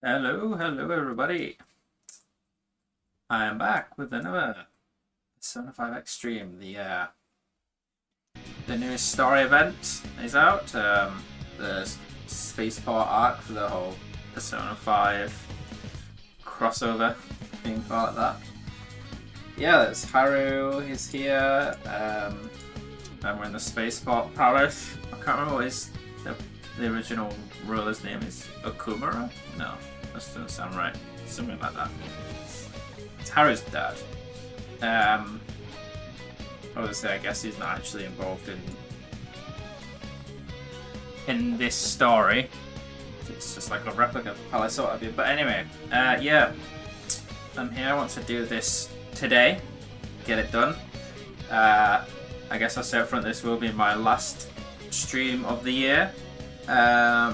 Hello everybody. I am back with another Persona 5 Extreme. The newest story event is out. The Spaceport arc for the whole Persona 5 crossover thing, call it that. Yeah, there's Haru. He's here. And we're in the Spaceport Palace. I can't remember what the original ruler's name is. Okumura? No. That doesn't sound right. Something like that. It's Haru's dad. Obviously, I guess he's not actually involved in this story. It's just like a replica of the palace, sort of. But anyway, yeah, I'm here. I want to do this today. Get it done. I guess I'll say up front, this will be my last stream of the year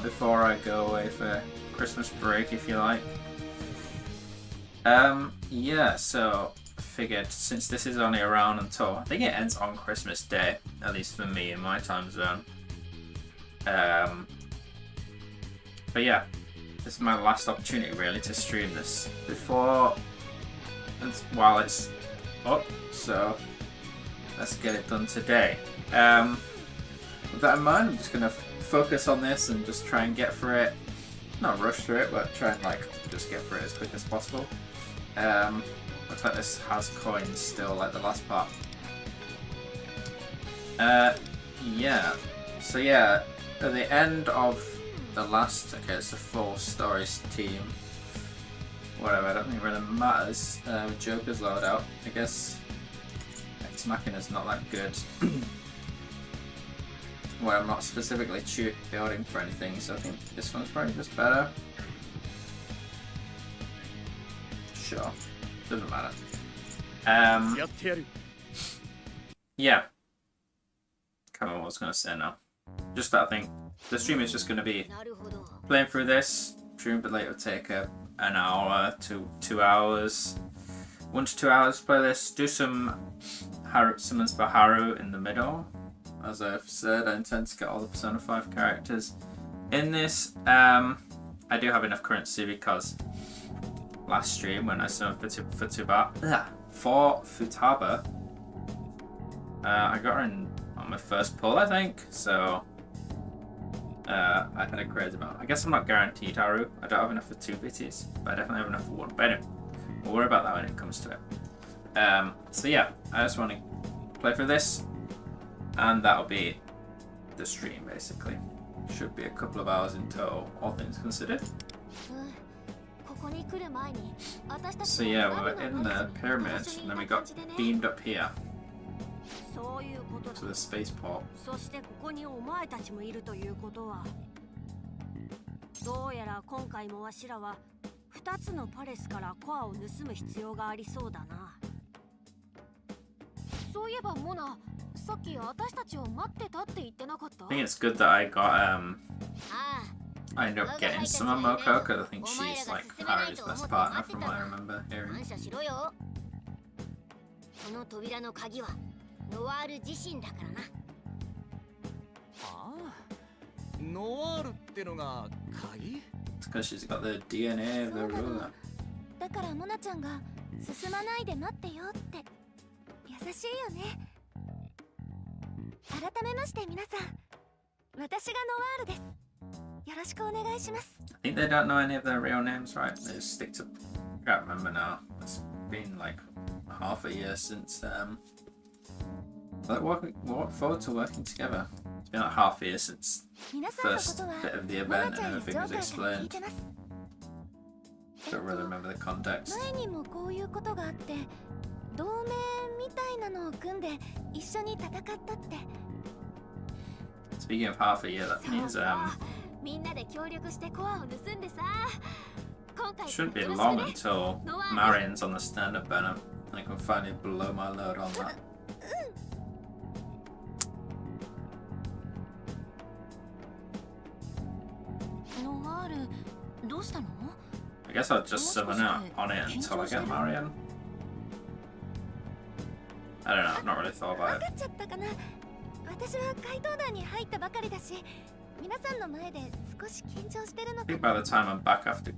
before I go away for Christmas break, if you like. Yeah, so I figured since this is only around until I think it ends on Christmas Day, at least for me in my time zone. But yeah, this is my last opportunity really to stream this before and while it's up, so let's get it done today. With that in mind, I'm just gonna focus on this and just try and get through it. Not rush through it, but try and just get through it as quick as possible. Looks like this has coins still, like the last part. Yeah. So yeah, at the end of the last, okay, it's a full stories team. Whatever, I don't think it really matters. Joker's loadout. I guess Ex Machina's not that good. Where I'm not specifically building for anything, so I think this one's probably just better. Sure, doesn't matter. Yeah. Can't remember what I was gonna say now. Just that I think the stream is just gonna be playing through this. Stream, but later take an hour to 2 hours, 1 to 2 hours. Play this. Do some summons for Haru in the middle. As I've said, I intend to get all the Persona 5 characters in this. I do have enough currency because last stream when I summoned for Futaba, I got her in on my first pull, I think. So I had a crazy amount. I guess I'm not guaranteed Haru. I don't have enough for 2 BTs, but I definitely have enough for 1. But anyway, we'll worry about that when it comes to it. So yeah, I just want to play through this. And that'll be the stream, basically. Should be a couple of hours in total, all things considered. So yeah, we were in the pyramid, and then we got beamed up here to the spaceport. どうやら今回もわしらは2つのパレスからコアを盗む必要がありそうだな。そういえばモナ、さっき私たちを待ってたって言ってなかった？ I think it's good that I got I ended up getting some Moko because I think she's like Haru's best partner from what I remember hearing. この扉の鍵はノワール自身だからな。ああ、ノワールってのが鍵？ It's because she's got the DNA of the ruler. だからモナちゃんが進まないで待ってよって優しいよね。改めまして皆さん、私がノワールです。よろしくお願いします。I think they don't know any of their real names, right? They just stick to. I can't remember now. It's been like half a year since look forward to working together. It's been like half a year since the first bit of the event and everything was explained. Don't really remember the context. 前にもこういうことがあって、同盟みたいなのを組んで一緒に戦ったって。Speaking of half a year, that means shouldn't be long until Marion's on the stand-up banner. I can finally blow my load on that. I guess I'll just summon out on it until I get Marion. I don't know, I've not really thought about it. 私は怪盗団に入ったばかりだし、皆さんの前で少し緊張してるのか。 I think by the time I'm back after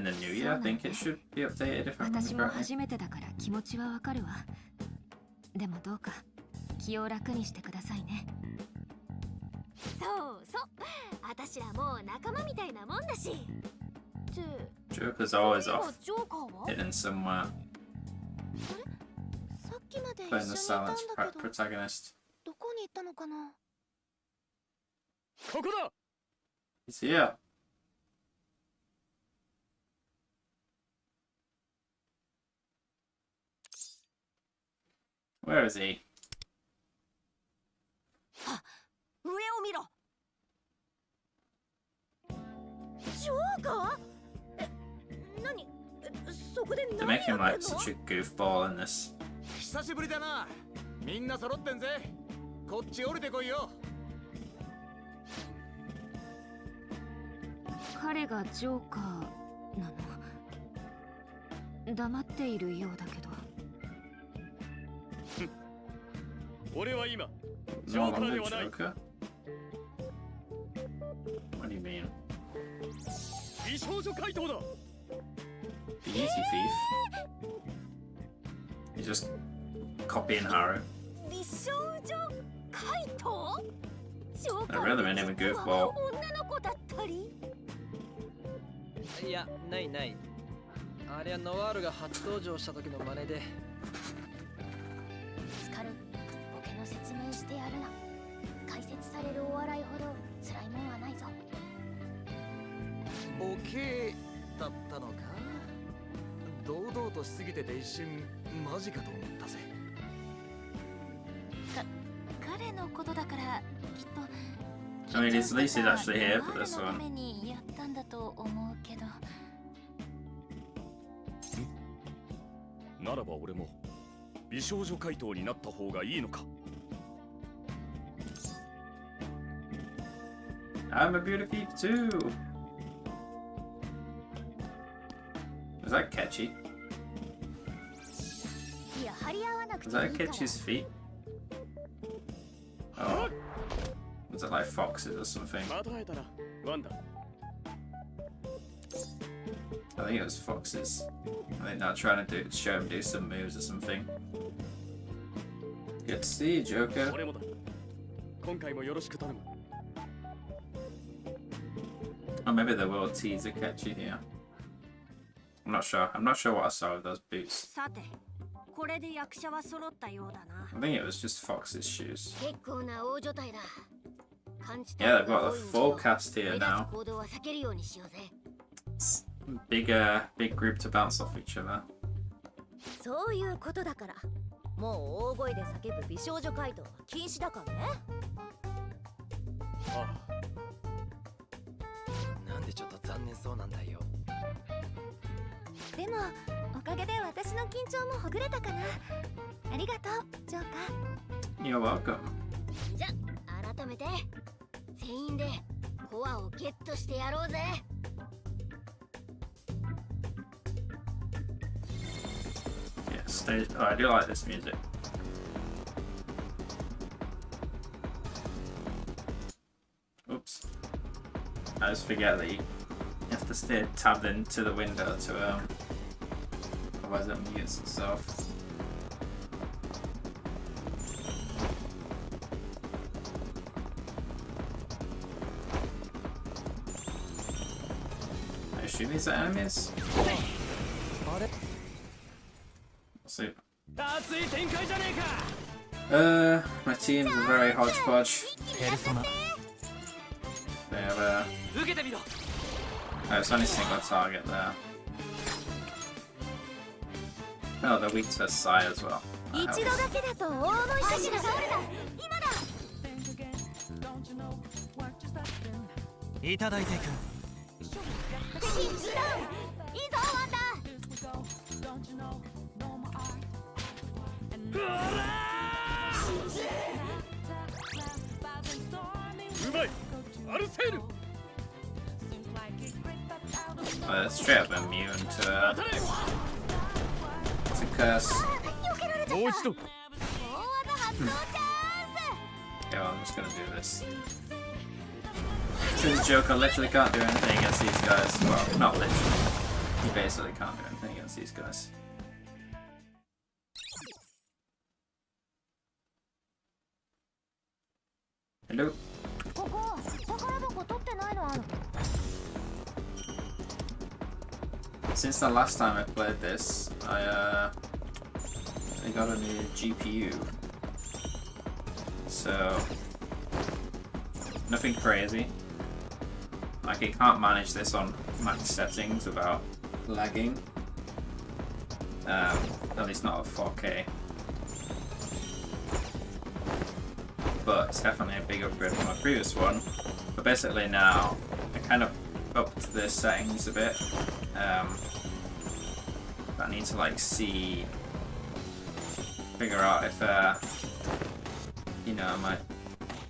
the new year. I think it should be updated if I remember 私も correctly. 初めてだから気持ちはわかるわ。でもどうか気を楽にしてくださいね。そうそう。私らもう仲間みたいなもんだし。Joker's always off, hidden somewhere, さっきまで一緒 playing に the いたん silent だけど、 protagonist. どこに行ったのかな。ここだ。 He's here. Where is he? 上を見ろ。ジョーカー？何？そこで To 何 make や him って like んの？ such a goofball in this. 久しぶりだな。みんな揃ってんぜ。こっち降りてこいよ。彼がジョーカーなの？黙っているようだけど。俺は今 No longer Joker? What do you mean? 美少女怪盗だ。 The easy thief? He's just copying Haru. 美少女怪盗？ジョーカ I ー really made him a って実は goofball. 女の子だったり？いや、ないない。あれはノワールが初登場した時の真似で。スカル、ボケの説明してやるな。解説されるお笑いほど辛いもんはないぞ。ボケだったのか。堂々としすぎてて一瞬マジかと思ったぜ。彼のことだからきっと。 I mean, at least he's actually here for this ノワールのため one. にやったんだと思うけど。ならば俺も美少女怪盗になった方がいいのか。 I'm a beauty thief too. Was that catchy? いや、張り合わなく Was ていい that から。 Catchy's feet? Oh. Was it like foxes or something? また会えたな。ワンダ。 I think it was foxes. I think they're trying to show him do some moves or something. Good to see you, Joker. 俺もだ。今回もよろしく頼む。 Or maybe they will tease a catchy here. I'm not sure. I'm not sure what I saw with those boots. さて、これで役者は揃ったようだな。 I think it was just Fox's shoes. 結構な大所帯だ。 Yeah, they've got the full cast here now. 行動は避けるようにしようぜ。 Big, big group to bounce off each other. そういうことだから。もう大声で叫ぶ美少女怪盗は禁止だからね。ああ。なんでちょっと残念そうなんだよ。でも、おかげで私の緊張もほぐれたかな。ありがとう、ジョーカー。 You're welcome. じゃ、改めて全員でコアをゲットしてやろうぜ。 Yeah, oh, I do like this music. Oops. I just forget that you have to stay tabbed into the window to otherwise it mutes itself. I assume these are enemies? あれ We'll see. 熱い展開じゃねえか。 My team's a very hodgepodge. ペルソナ。 They have a 受けてみろ。 oh, it's only a single target there. Oh, they're weak to Psy as well. That 一 helps. 度だけだと大思いかしら。今だ。いただいていく。敵一ダウン。いいぞワンダ。うまい。アルセール。 They're straight up immune to curse. もう一度。大技発動チャンス。 Okay, well, I'm just gonna do this. Since Joker literally can't do anything against these guys. Well, not literally. You basically can't do anything against these guys. Hello. ここ宝箱取ってないのある Since the last time I played this, I got a new GPU. So nothing crazy. Like, you can't manage this on max settings without lagging. At least not at 4K. But it's definitely a big upgrade from my previous one. But basically now, I kind of upped the settings a bit. I need to like figure out if you know,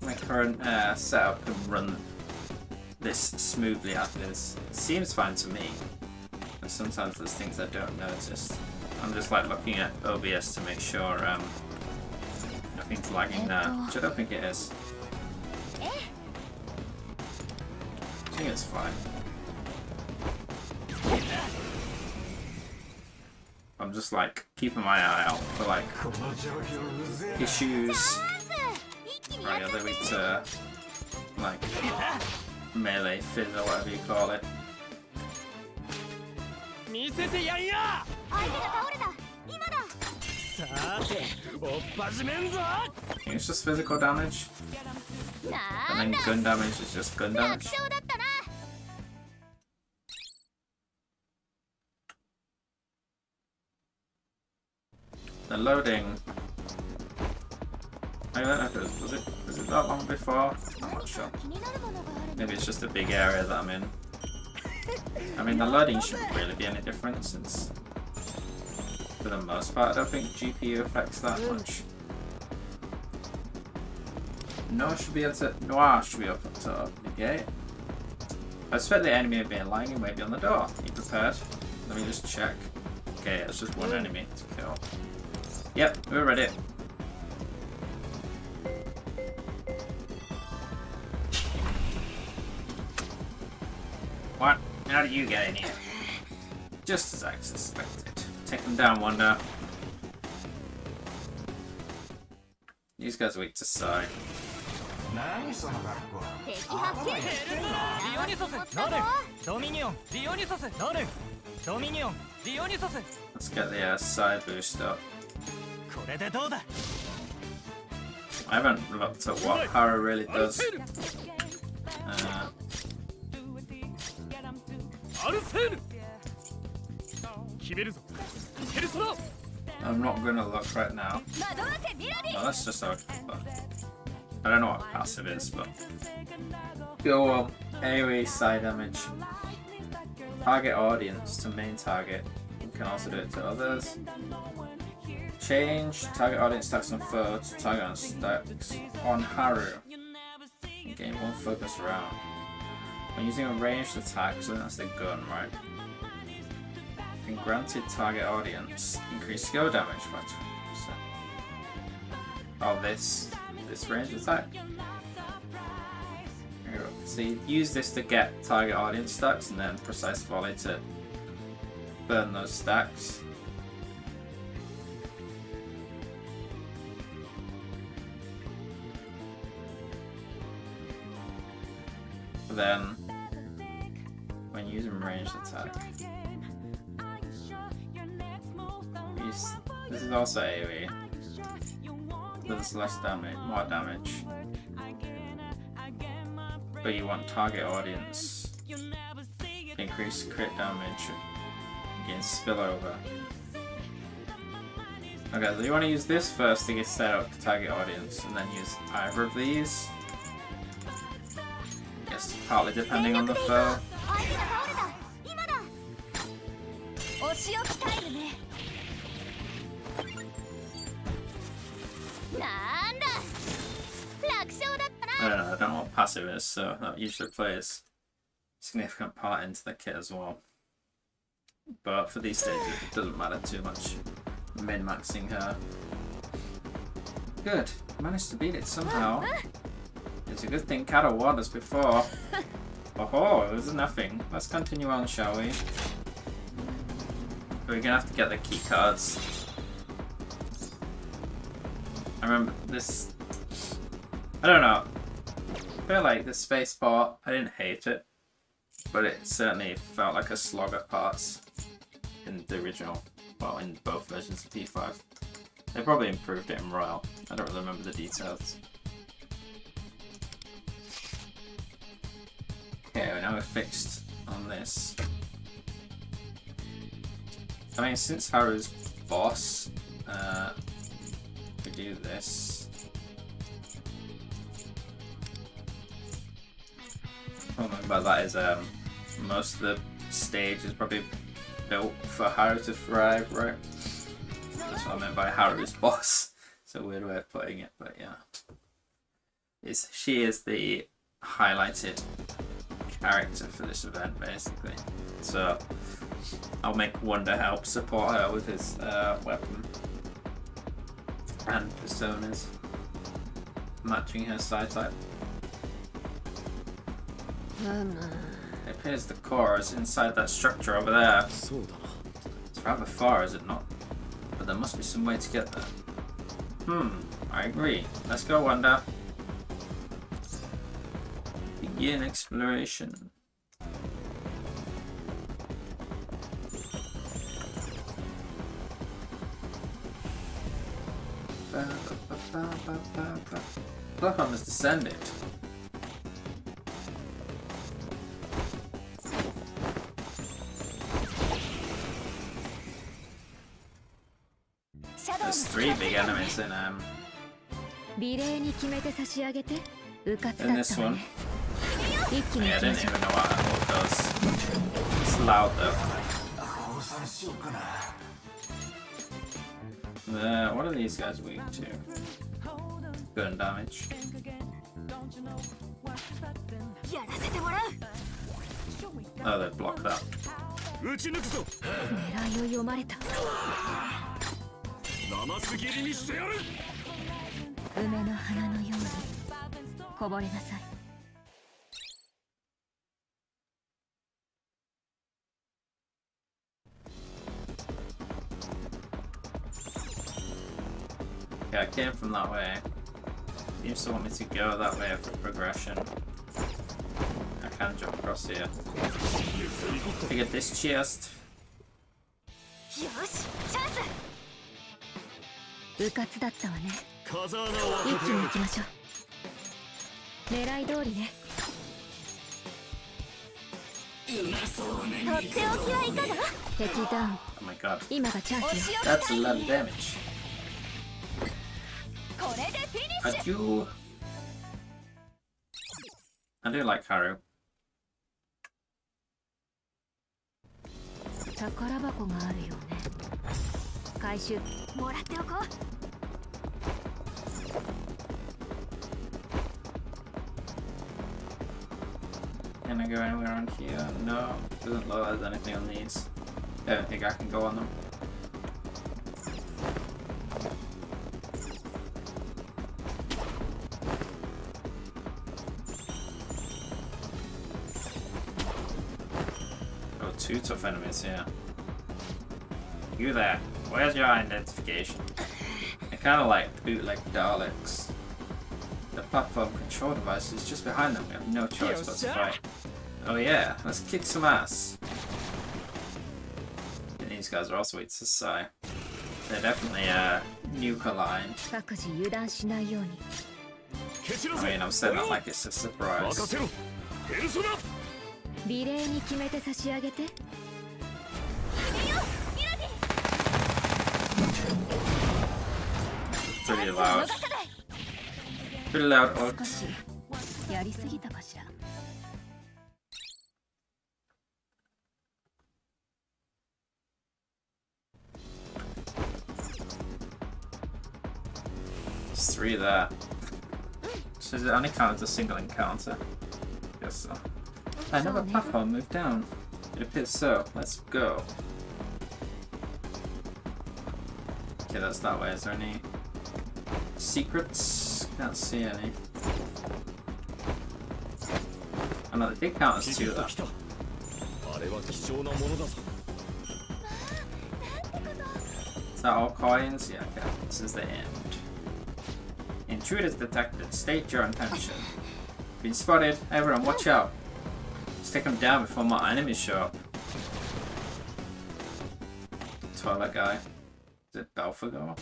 my current setup can run this smoothly as is. It seems fine to me, but sometimes there's things I don't notice. I'm just like looking at OBS to make sure nothing's lagging there, which I don't think it is. I think it's fine. I'm just like keeping my eye out for like issues. Right, are they weak to like melee fizz or whatever you call it? 見せてやんや。相手が倒れた今ださて、おっ始めんぞ。 I think it's just physical damage, な and ん then だ gun damage is just gun 楽 damage. 勝だったな The loading. I don't know if was it that long before? I'm not sure. 気になるものがある Maybe it's just a big area that I'm in. I mean, the loading shouldn't really be any different since, for the most part, I don't think GPU affects that much. Noir should be able to open the gate. I expect the enemy will be lying in wait on the door. Be prepared. Let me just check. Okay, it's just one enemy to kill. Yep, we're ready. What? How did you get in here? Just as I suspected. Take them down, Wonder. These guys are weak to side. 敵発見リオニソスノルドミニオンリオニソスノルドミニオンリオニソス Let's get the side boost up. これでどうだ I haven't looked at what Haru really does. アルセール決めるぞペルソナ I'm not gonna look right now. 惑わせミラディ Well, let's just have I don't know what passive is, but go on. AoE side damage. Target audience to main target. You can also do it to others. Change target audience stacks on foe to target on stacks on Haru. Gain one focus round. When using a ranged attack, so that's the gun, right? And granted target audience, increase skill damage by 20%. Oh, this range attack. So you use this to get target audience stacks, and then precise volley to burn those stacks. Then, when using ranged attack, this is also AoE. Does less damage, more damage. But you want target audience. Increase crit damage against spillover. Okay, so you want to use this first to get set up to target audience, and then use either of these. I guess partly depending on the foe. 相手が倒れた今だお仕置きタイムねなんだ楽勝だったな I don't know what passive is, so that usually plays a significant part into the kit as well. But for these stages, it doesn't matter too much. Min-maxing her. Good, managed to beat it somehow. It's a good thing Kata won us before. Oh, there's nothing. Let's continue on, shall we? We're gonna have to get the key cards. I remember this. I don't know. I feel like the Spaceport, I didn't hate it, but it certainly felt like a slog of parts in the original, well, in both versions of P5. They probably improved it in Royal. I don't really remember the details. Okay, well, now we're fixed on this. I mean, since Haru's boss, we do this. What I mean by that is most of the stage is probably built for Haru to thrive, right? That's what I meant by Haru's boss. It's a weird way of putting it, but yeah. She is the highlighted character for this event, basically. So I'll make Wonder help support her with his weapon and personas matching her side type. It appears the core is inside that structure over there. It's rather far, is it not? But there must be some way to get there. I agree. Let's go, Wanda. Begin exploration. Platform has descended. There's 3 big enemies in this one. Yeah, I didn't even know what I those. It's loud though. What are these guys weak to? Gun damage. Oh, they blocked that. Yeah, I came from that way. Seems to want me to go that way for progression. I can jump across here. To get this chest. Oh my god. That's a lot of damage. Adieu. I do like Haru. Can I go anywhere on here? No, doesn't look like there's anything on these. I don't think I can go on them. Oh, 2 tough enemies here. You there, where's your identification? I kinda like bootleg Daleks. The platform control device is just behind them. We have no choice but to fight. Oh yeah, let's kick some ass. And these guys are also weak to Sai. They're definitely nuke aligned. I mean, I'm saying that like it's a surprise. Pretty loud. Pretty loud ult. There's 3 there. So it only counts as a single encounter? Guess so. Another platform moved down. It appears so. Let's go. Okay, that's that way. Is there any secrets? Can't see any. Oh no, they did count as 2 though. that all coins? Yeah, okay. This is the end. Intruders detected. State your intention. Been spotted. Everyone, watch out. Let's take them down before more enemies show up. Toilet guy. Is it Belphegor?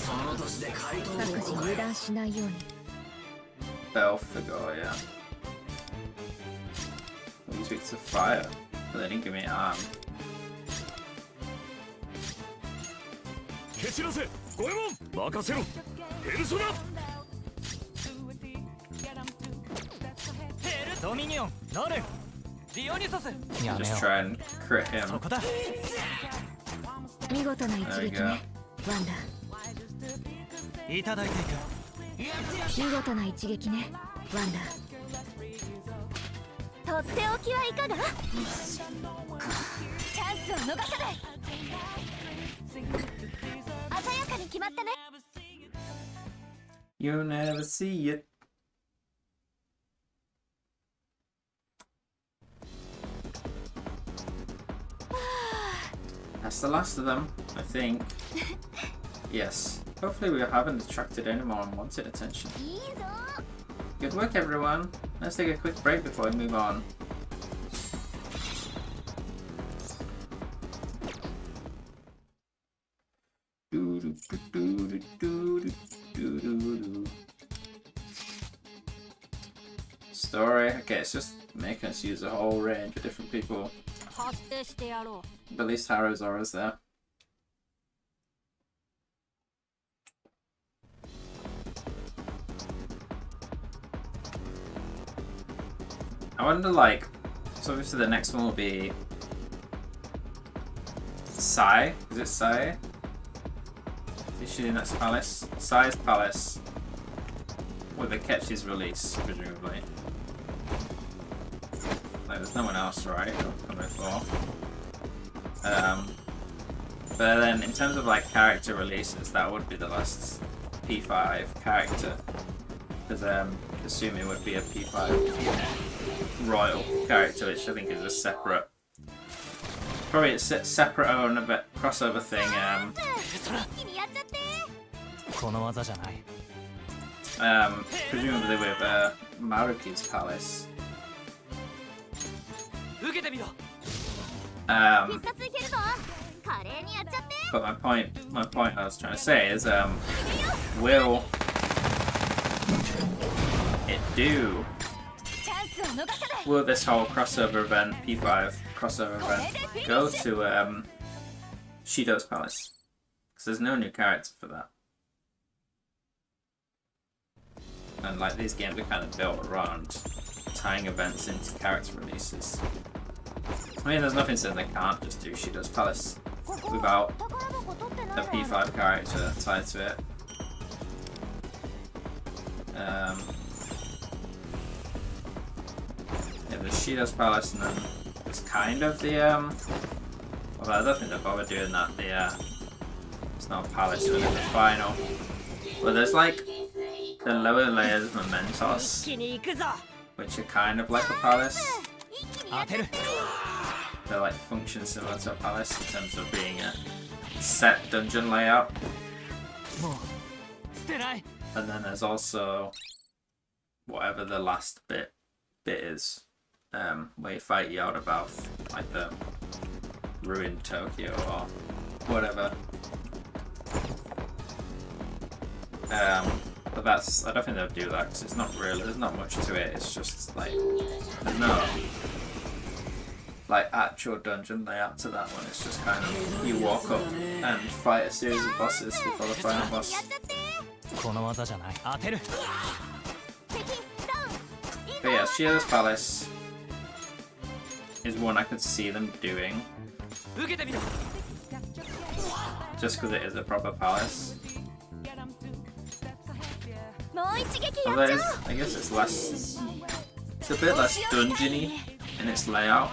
各自油断しないように Belphegor, yeah. He's weak to fire, but they didn't give me an arm. 蹴散らせ五右衛門任せろペルソナヘルドミニオンノルディオニソスやめ Just よ try and crit うそ him. こだ見事な一 There you 撃 go. ねワンダいただいていく見事な一撃ねワンダとっておきはいかがチャンスを逃さない鮮やかに決まったね You'll never see it. That's the last of them, I think. Yes. Hopefully we haven't attracted any more unwanted attention. いいぞ Good work, everyone. Let's take a quick break before we move on. Story. Okay, it's just making us use a whole range of different people. 発生してやろ But at least Haru's aura's there. I wonder, like, so obviously the next one will be Sai. Is it Sai? Ishina's palace. Sai's palace. With Akechi's release, presumably. Like, there's no one else, right? Coming for. But then in terms of like character releases, that would be the last P5 character. Because Kasumi would be a P5 royal character, which I think is a separate, probably a separate own crossover thing. 気にやっちゃって この技じゃない Presumably with Maruki's palace. 受けてみろ 必殺いけるぞ華麗にやっちゃって But my point I was trying to say is, will it do? チャンスを逃さない Will this whole crossover event, P5 crossover event, go to Shido's palace? Because there's no new character for that. And like these games are kind of built around tying events into character releases. I mean, there's nothing saying they can't just do Shido's palace without 宝箱取ってな a い P5 character tied to it. Yeah, there's Shido's palace, and then there's kind of the well, I don't think they'll bother doing that. It's not a palace, but it's the final. But there's like the lower layers of Mementos, 気に行くぞ which are kind of like a palace. 一気にやっちゃって They like function similar to a palace in terms of being a set dungeon layout. もう捨てない And then there's also whatever the last bit is, where you fight Yaldabaoth, like the ruined Tokyo or whatever. But that's, I don't think they'll do that because it's not really, there's not much to it. It's just like there's no like actual dungeon layout to that one. It's just kind of you walk up and fight a series of bosses before the final boss. やっちゃって この技じゃない当てる 敵ダウンいいぞ But yeah, Shido's Palace is one I could see them doing 受けてみろ just because it is a proper palace. もう一撃や Although っちゃ I guess it's less, it's a bit less dungeony in its layout.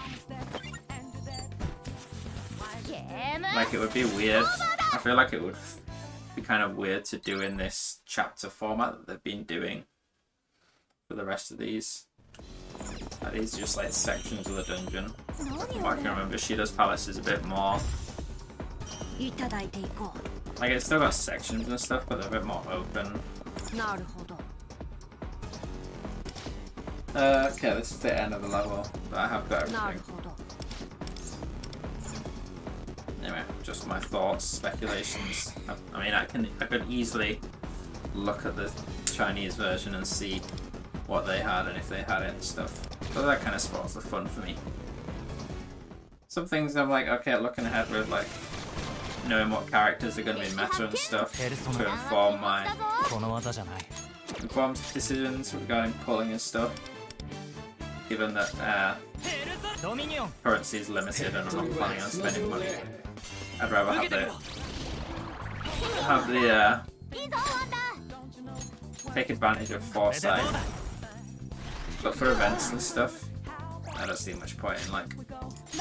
おうゲーム Like it would be weird. I feel like it would be kind of weird to do in this chapter format that they've been doing for the rest of these. Like these are just like sections of the dungeon. From what I can remember, Shido's Palace is a bit more いただいていこ Like, it's still got sections and stuff, but they're a bit more open. う。なるほど。 Okay, this is the end of the level, but I have got なる everything. ほど。 Anyway, just my thoughts, speculations. I mean, I could easily look at the Chinese version and see what they had and if they had it and stuff. But that kind of spoils the fun for me. Some things I'm like, okay, looking ahead with like knowing what characters are going to be meta and stuff to inform my この技じゃない informed decisions regarding pulling and stuff. Given that ドミニオン currency is limited and I'm not planning on spending money, I'd rather have the take advantage of foresight. But for events and stuff, I don't see much point in like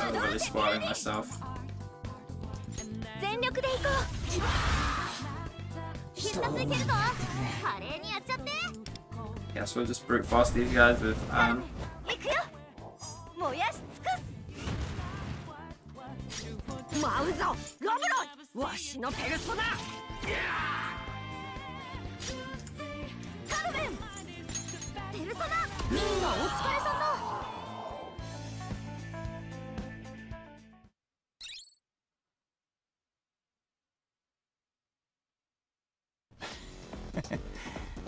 overly spoiling myself. 全力で行こう。必殺いけるぞ。華麗にやっちゃって。 Yeah, so we'll just brute force these guys with 行くよ。燃やし尽くす。舞うぞ、ロブロイ。わしのペルソナ。カルメン。ペルソナ。みんなお疲れさんだ。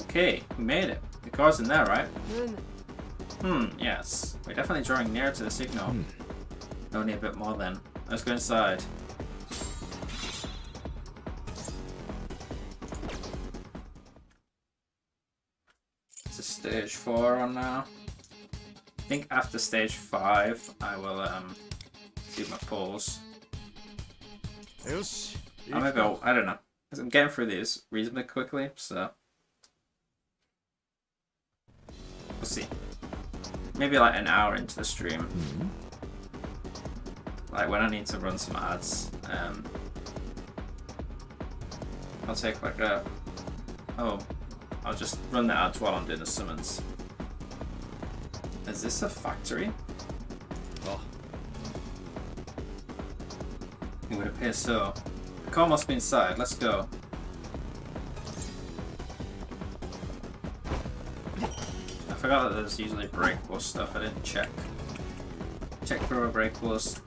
Okay, we made it. The car's in there, right? Yes. We're definitely drawing nearer to the signal. Only a bit more then. Let's go inside. It's a stage 4 on now. I think after stage 5 I will do my pulls. よし Or maybe I don't know. 'Cause I'm getting through these reasonably quickly, so we'll see. Maybe like an hour into the stream. Like when I need to run some ads, I'll take like a I'll just run the ads while I'm doing the summons. Is this a factory? Oh. It would appear so. The car must be inside. Let's go. I forgot that there's usually breakable stuff. I didn't check. Check for breakables.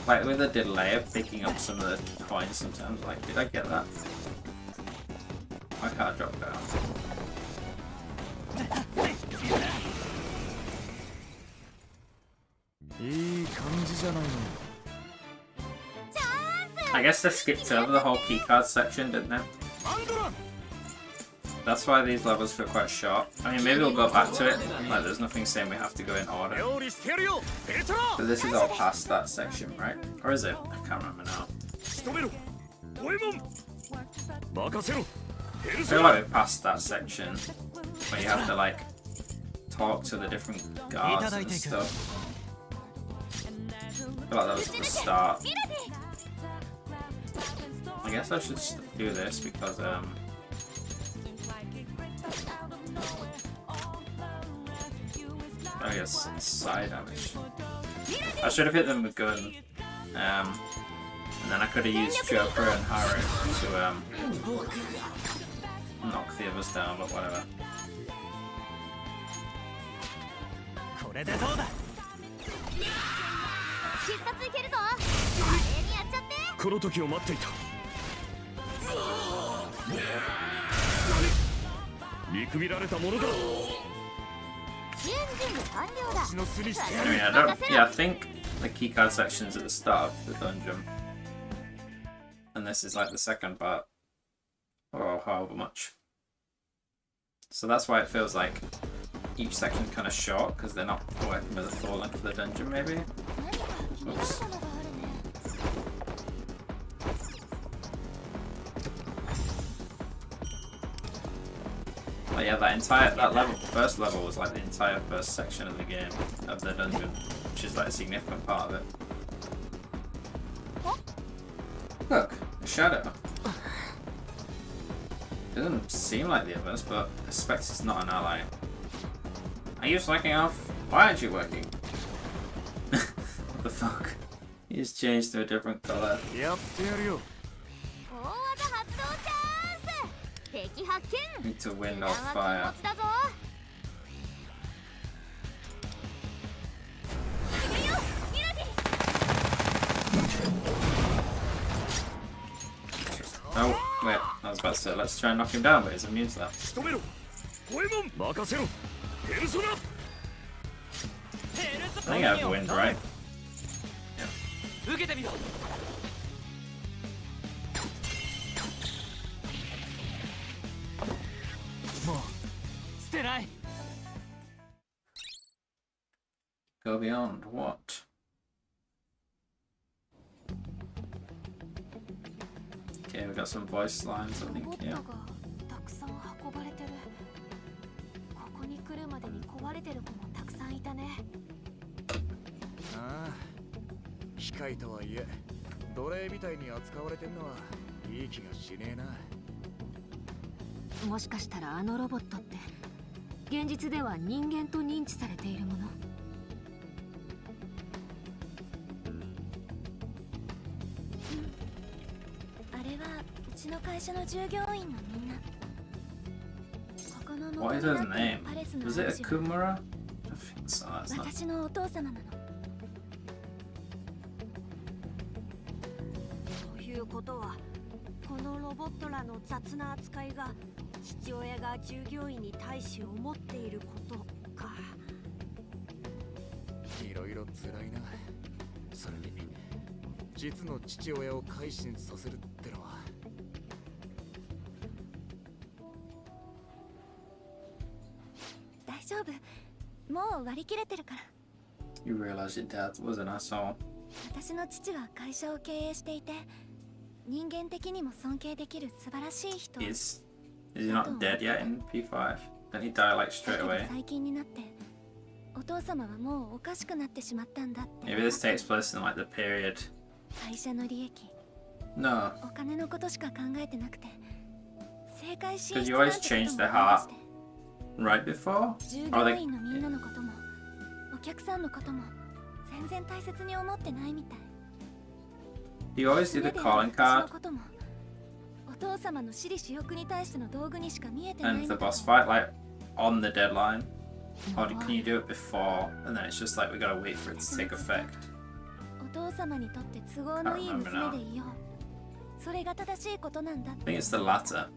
Like with the delay of picking up some of the coins sometimes, like, did I get that? My car dropped down. I guess they skipped over the whole keycard section, didn't they? That's why these levels feel quite short. I mean, maybe we'll go back to it. Like, there's nothing saying we have to go in order. But this is all past that section, right? Or is it? I can't remember now. I feel like we're past that section where you have to, like, talk to the different guards and stuff. I feel like that was at the start. I guess I should do this because, I guess side damage. I should have hit them with gun, and then I could have used Joker and Haru to knock the others down, but whatever. これでどうだ 必殺いけるぞ。華麗にやっちゃって。この時を待っていた見くびられたものだ I mean, I think the keycard section's at the start of the dungeon. And this is like the second part. Or however much. So that's why it feels like each section's kind of short, because they're not working with the full length of the dungeon, maybe? Oops. But yeah, that level, first level was like the entire first section of the game, of the dungeon, which is like a significant part of it. Look, a shadow. Doesn't seem like the others, but I suspect it's not an ally. Are you slacking off? Why aren't you working? What the fuck? He's changed to a different color. やってやるよ。大技発動チャンス。敵発見。 Need to wind 油 or は fire. 禁物だぞ。行くよ、ミラティ。 Oh, wait, I was about to say, let's try and knock him down, but he's immune to that. 仕留めろ。ホエモン任せろ。ペルソナ。 I think I have wind, right? 受けてみろ。 もう捨てない。 Go beyond what? Okay, we got some voice lines, I ロボ think, ット yeah. がたくさん運ばれてる。ここに来るまでに壊れてる子もたくさんいたね。ああ。機械とはいえ、奴隷みたいに扱われてんのはいい気がしねえな。もしかしたらあのロボットって現実では人間と認知されているもの。あれはうちの会社の従業員のみんな。ここの What 元 is に his なって name? いるパレスの Was it a 主は Kumura? I think so, that's not. 私のお父様なの。ということはこのロボットらの雑な扱いが父親が従業員に対し思っていることか。いろいろ辛いな。それに実の父親を改心させるってのは。大丈夫。もう割り切れてるから。 You realize your dad was an asshole. 私の父は会社を経営していて、人間的にも尊敬できる素晴らしい人。 Is he not dead yet in P5? Didn't he die like だ straight けど away? 最近になってお父様はもうおかしくなってしまったんだって。 Maybe this takes place in like the period. 会社の利益、 No, お金のことしか考えてなくて、政界進 because 出 you なん always てことも change the 思い heart 出して、 right before? 従 Oh, 業 they, 員のみんなのこともお客さんのことも全然大切に思ってないみたい。 you always do the 娘である calling 私 card のこともお父様の私利私欲に対しての道具にしか見えてない and み the たい。 boss fight like on the deadline. Or can you do it before? And then it's just like we gotta wait for it to take effect. お父様にとって都合のいい娘でいよう。それが正しいことなんだっ I て。 think it's the latter.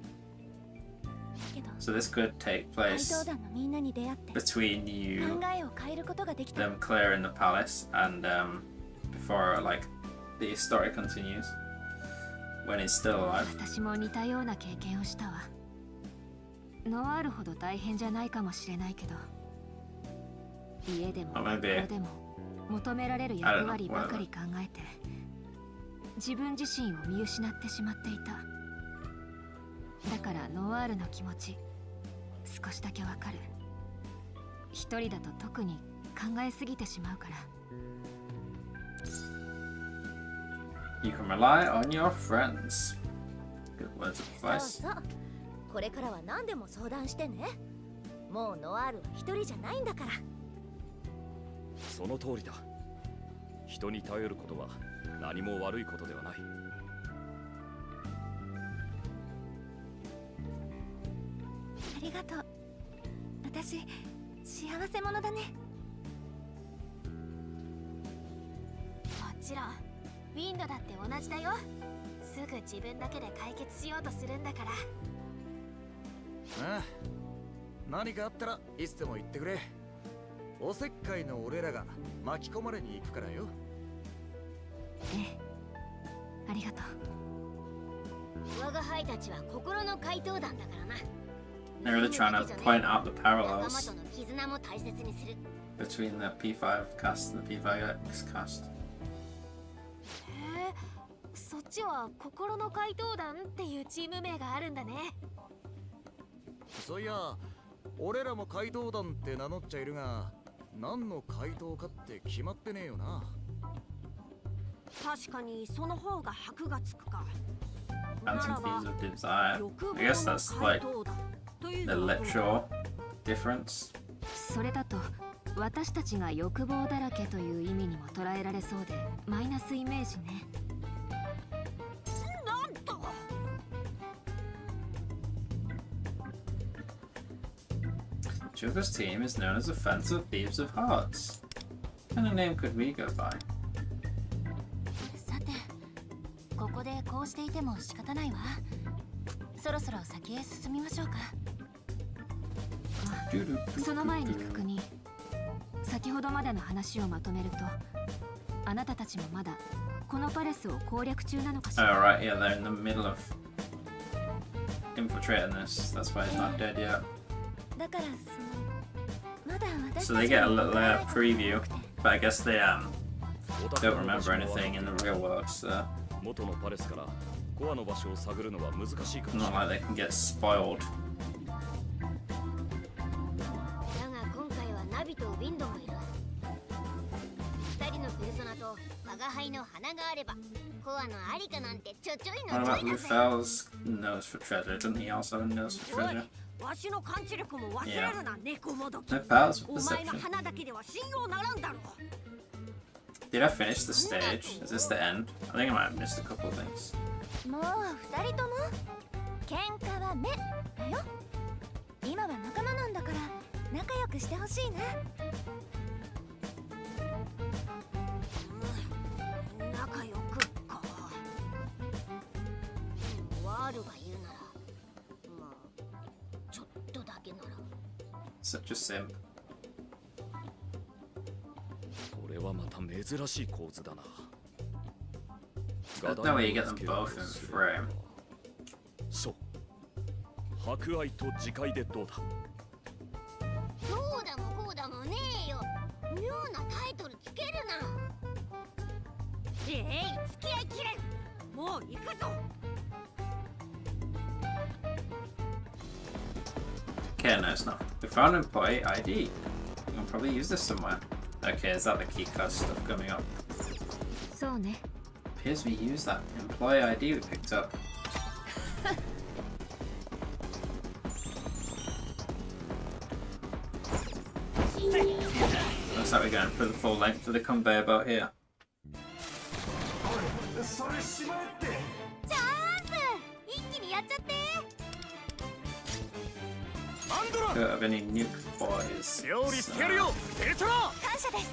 けど So this could take 怪 place 盗団のみんなに出会って between you, 考えを変えることができた。 them clearing the palace, and before like the story continues when he's still alive. 私も似たような経験をしたわ。ノワールほど大変じゃないかもしれないけど、家でも Oh, 学 maybe. 校でも求められる役割ばかり考えて自分自身を見失ってしまっていた。だからノワールの気持ち少しだけわかる。一人だと特に考えすぎてしまうから。 You can rely on your friends. Good words of そう advice. そう。これからは何でも相談してね。もうノアールは一人じゃないんだから。その通りだ。人に頼ることは何も悪いことではない。ありがとう。私幸せ者だね。もちろんウィンドだって同じだよ。すぐ自分だけで解決しようとするんだから。ああ。何かあったらいつでも言ってくれ。おせっかいの俺らが巻き込まれに行くからよ。ええ、ありがとう。我が輩たちは心の怪盗団だからな。 They're really trying to point out the 仲間 parallels との絆も大切にする。 between the P5 cast and the P5X cast. へえ、そっちは心の怪盗団っていうチーム名があるんだね。そういや、俺らも怪盗団って名乗っちゃいるが、何の怪盗かって決まってねえよな。確かにその方が箔がつくか。Phantom Thieves of Desire. I guess that's like the literal difference. それだと私たちが欲望だらけという意味にも捉えられそうでマイナスイメージね。なんと Joker's team is known as the Phantom Thieves of Hearts. What kind of name could we go by? さてここでこうしていても仕方ないわ。そろそろ先へ進みましょうか。その前に確認。先ほどまでの話をまとめると、あなたたちもまだこのパレスを攻略中なのかしら。 Oh right, yeah, they're in the middle of infiltrating this. That's why he's not dead yet. だからまだ私 So た they ち get a に little 捉えられた preview, but I guess they don't remember anything in the real world, so 元のパレスからコアの場所を探るのは難しいかもし not れない。 like they can get spoiled. だが今回はナビとウィンドもいる。二人のペルソナと我が輩の花があればコアのありかなんてちょちょい What の about ちょいだぜ。 Lufel's nose for treasure? Doesn't he also have a nose for お treasure? いわしの感知力も忘れるな、猫もどき。 No powers お of 前の perception. 花だけでは信用ならんだろう。 Did I finish the stage? Is this the end? I think I might have missed a couple of things. もう二人とも喧嘩は目だよ。今は仲間なんだから仲良くしてほしいな。仲良くか。ワールが言うなら、まあちょっとだけなら。 Such a simp. これはまた珍しい構図だな。 That way you get them both in frame. そう。博愛と自戒でどうだ。どうだもこうだもねえよ。妙なタイトルつけるな。付き合いきれん。もう行くぞ。 Okay, no, it's not. We found employee ID. We can probably use this somewhere. Okay, is that the key card stuff coming up? そうね。 Appears we used that employee ID we picked up. Looks like we're going for the full length of the conveyor belt here. それしまえって。チャンス一気にやっちゃって。マンドラ Don't have any nuke boys. 料理してやるよ、ペトラ。感謝です。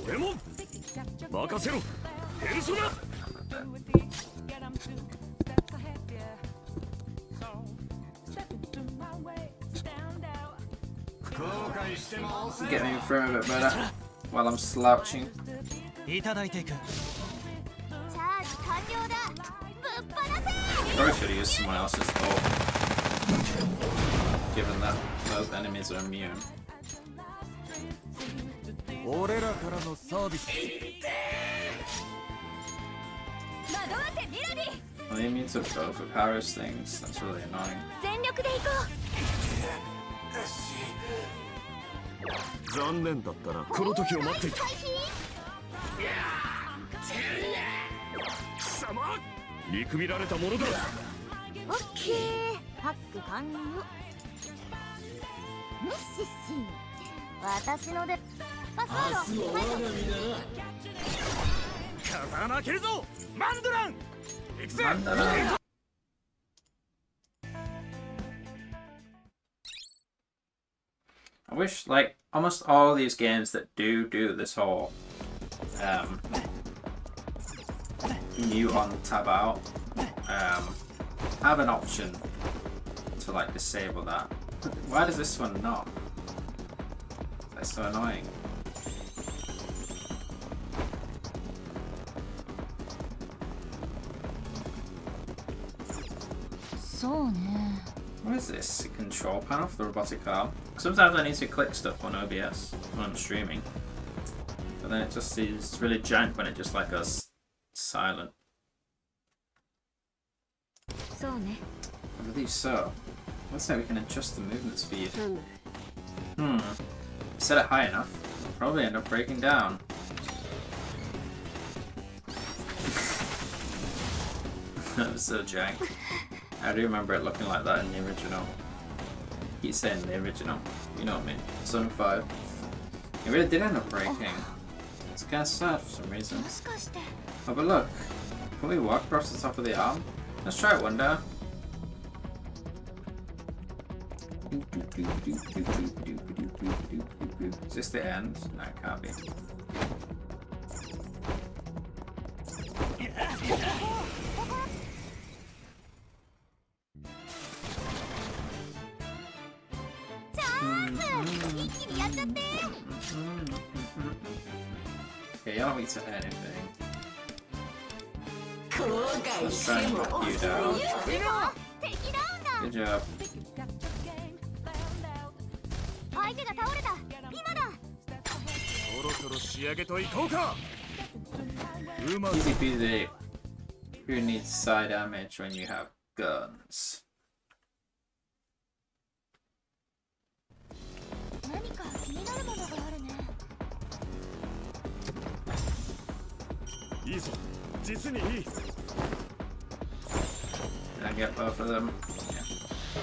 俺も任せろ、ペルソナ。後悔してます。 Get me in frame a bit better while I'm slouching. いただいていく。チャージ完了だ。ぶっ放せ。 Probably should have used someone else's ult. Given that those enemies are immune. 俺らからのサービス。惑わせミラディ。 Well, they immune to both of Haru's things. That's really annoying. 全力で行こ残念だったな、この時を待っていた。貴様見くびられたものだ。オッケー。ハック完了。ミッシッシン。私のでパスワード。風穴開けるぞ、マンドラン。行くぜ。 Mandala. I wish, like, almost all these games that do this whole mute on tab out have an option to like disable that. Why does this one not? That's so annoying. What is this? A control panel for the robotic arm? Sometimes I need to click stuff on OBS when I'm streaming. But then it just seems really jank when it just like goes silent. そうね。 I believe so. Looks like we can adjust the movement speed. If set it high enough, we'll probably end up breaking down. That was so jank. I do remember it looking like that in the original. Keep saying the original. You know what I mean. Zone 5. It really did end up breaking. It's kind of sad for some reason. もしかして Oh, but look. Can we walk across the top of the arm? Let's try it one day. Is this the end? No, it can't be. Okay, you don't need to hurt anything. Let's try and knock you down. 敵ダウンだ Good job. 相手が倒れた今だそろそろ仕上げといこうか。うまく Easy peasy. Who needs side damage when you have guns? 何か気になるものがあるねいいぞ。実にいい。 Did I get both of them?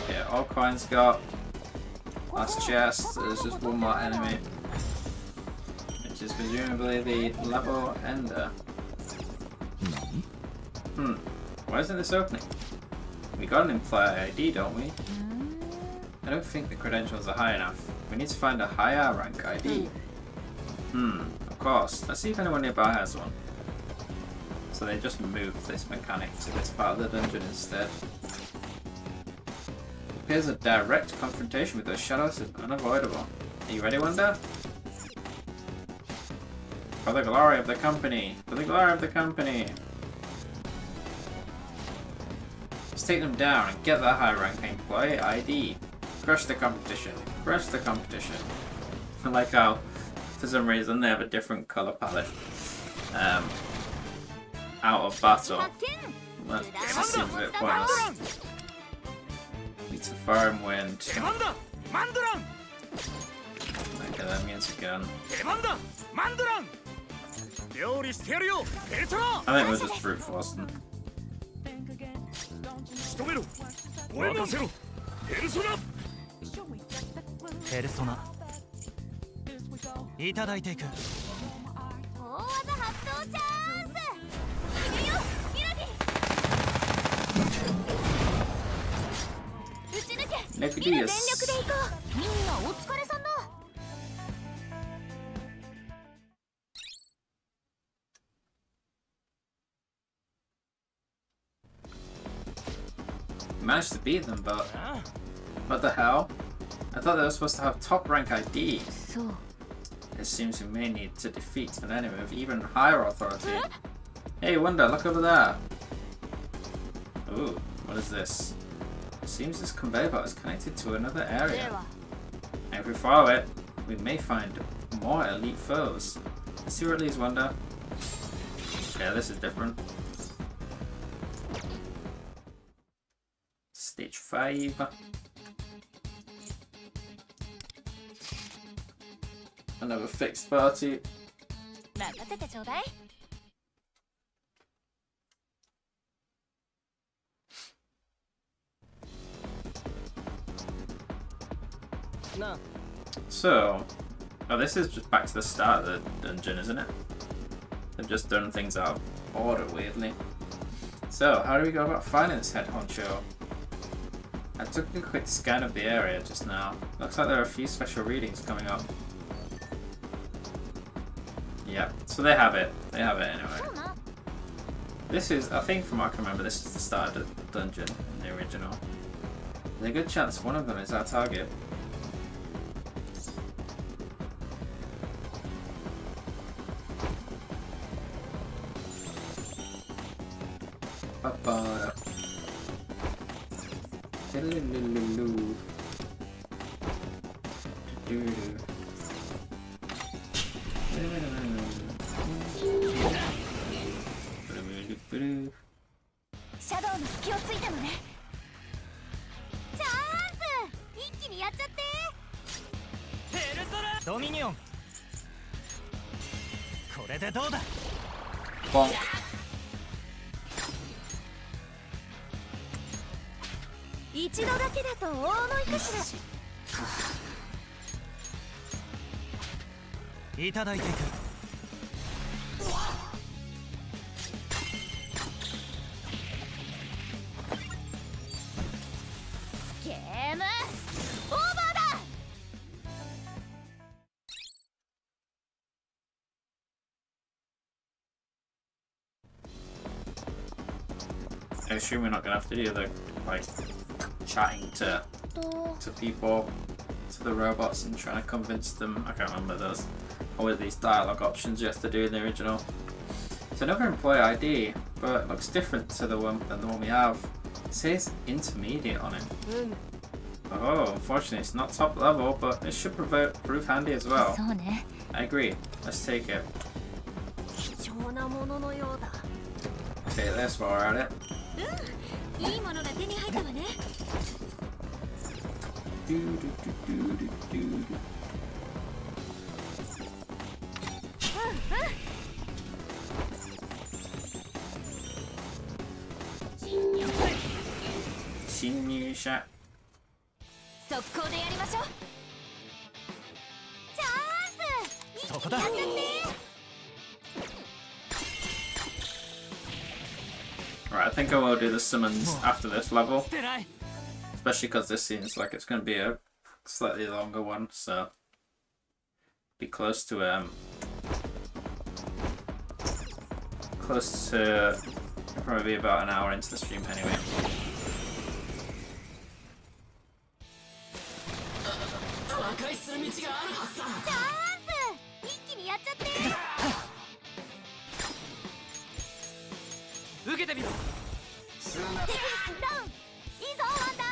Yeah. Yeah, all coins got. Last chest, there's just one more enemy. Which is presumably the level ender. Why isn't this opening? We got an implied ID, don't we? I don't think the credentials are high enough. We need to find a higher rank ID. Of course. Let's see if anyone nearby has one. So they just moved this mechanic to this part of the dungeon instead. Appears a direct confrontation with those shadows is unavoidable. Are you ready, Wanda? For the glory of the company! For the glory of the company! Let's take them down and get that high ranking employee ID. Crush the competition. Crush the competition. I like how, for some reason, they have a different colour palette. Out of battle. That seems a bit pointless. It's a fire and wind. 出番だ。マンドラン。 Okay, that means a gun. 出番だ。マンドラン。料理してやるよ。ペルソナ。 I think we'll just brute force them. 仕留めろ。任せろ。ペルソナ。ペルソナいただいていく大技発動チャンス決めよミラディ打ち抜け Nick みんな全力で Diaz. 行こうみんなお疲れさんだ Managed to beat them, but what the hell? I thought they were supposed to have top rank ID. そう It seems we may need to defeat an enemy of even higher authority. Hey, Wanda, look over there. Ooh, what is this? Seems this conveyor belt is connected to another area. And if we follow it, we may find more elite foes. Let's see where it leads, Wanda. Yeah, this is different. Stage 5. Another fixed party. 任せてちょうだい な So, oh, this is just back to the start of the dungeon, isn't it? They've just done things out of order, weirdly. So, how do we go about finding this head honcho? I took a quick scan of the area just now. Looks like there are a few special readings coming up. Yeah, so they have it. They have it anyway. そうな This is, I think from what I can remember, this is the start of the dungeon in the original. There's a good chance one of them is our target. Ba-ba-da. Diddle-diddle-diddle-doo. Do-do-do. ブルーシャドウの隙をついたのねチャンス一気にやっちゃってペルソナドミニオンこれでどうだボン一度だけだと大思いかしら。いただいていく。ゲームオーバーだ。 I assume we're not gonna have to do the like chatting to people, to the robots, and trying to convince them. I can't remember those. Or with these dialogue options you have to do in the original. It's another employee ID, but it looks different to the one than the one we have. It says intermediate on it. Oh, unfortunately it's not top level, but it should prove handy as well. そうね。 I agree. Let's take it. 貴重なもののようだ。 Take this while we're at it. いいものが手に入ったわね。 新入社。 速攻でやりましょう。チャンス。そこだ。 Alright, I think I will do the summons after this level. 捨てない。 Especially because this seems like it's going to be a slightly longer one, so be close to probably about an hour into the stream anyway. 破壊する道があるはずだ。チャンス。一気にやっちゃって。受けてみろ。ダウン。いいぞワンダ。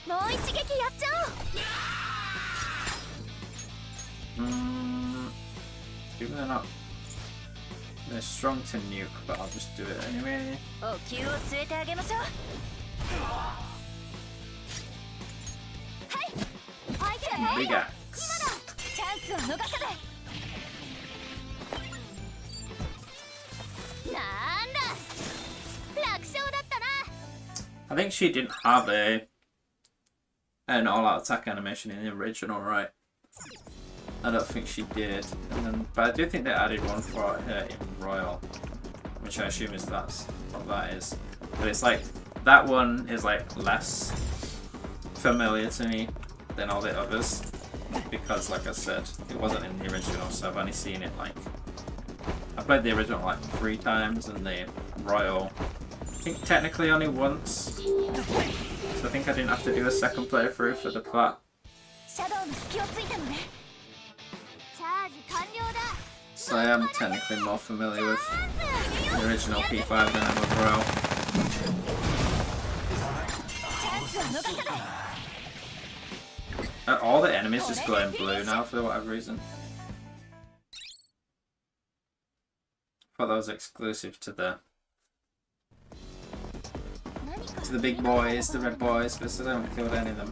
もう一撃やっちゃおう。Even though they're strong to nuke, but I'll just do it anyway. お灸を据えてあげましょう。はい。相手だよ。 Big 今だ。 axe. チャンスを逃さない。なんだ。楽勝だったな。 I think she didn't have an all-out attack animation in the original, right? I don't think she did, but I do think they added one for her in Royal, which I assume is that's what that is. But it's like that one is like less familiar to me than all the others because, like I said, it wasn't in the original, so I've only seen it like I played the original like 3 times and the Royal I think technically only once. So I think I didn't have to do a second playthrough for the plat. シャドウの隙をついたのね。チャージ完了だ。 So I am technically more familiar with the original P5 than I am with Royal. チャンスを逃さない。 Are all the enemies just glowing blue now for whatever reason? I thought that was exclusive to the big boys, the red boys, but still haven't killed any of them.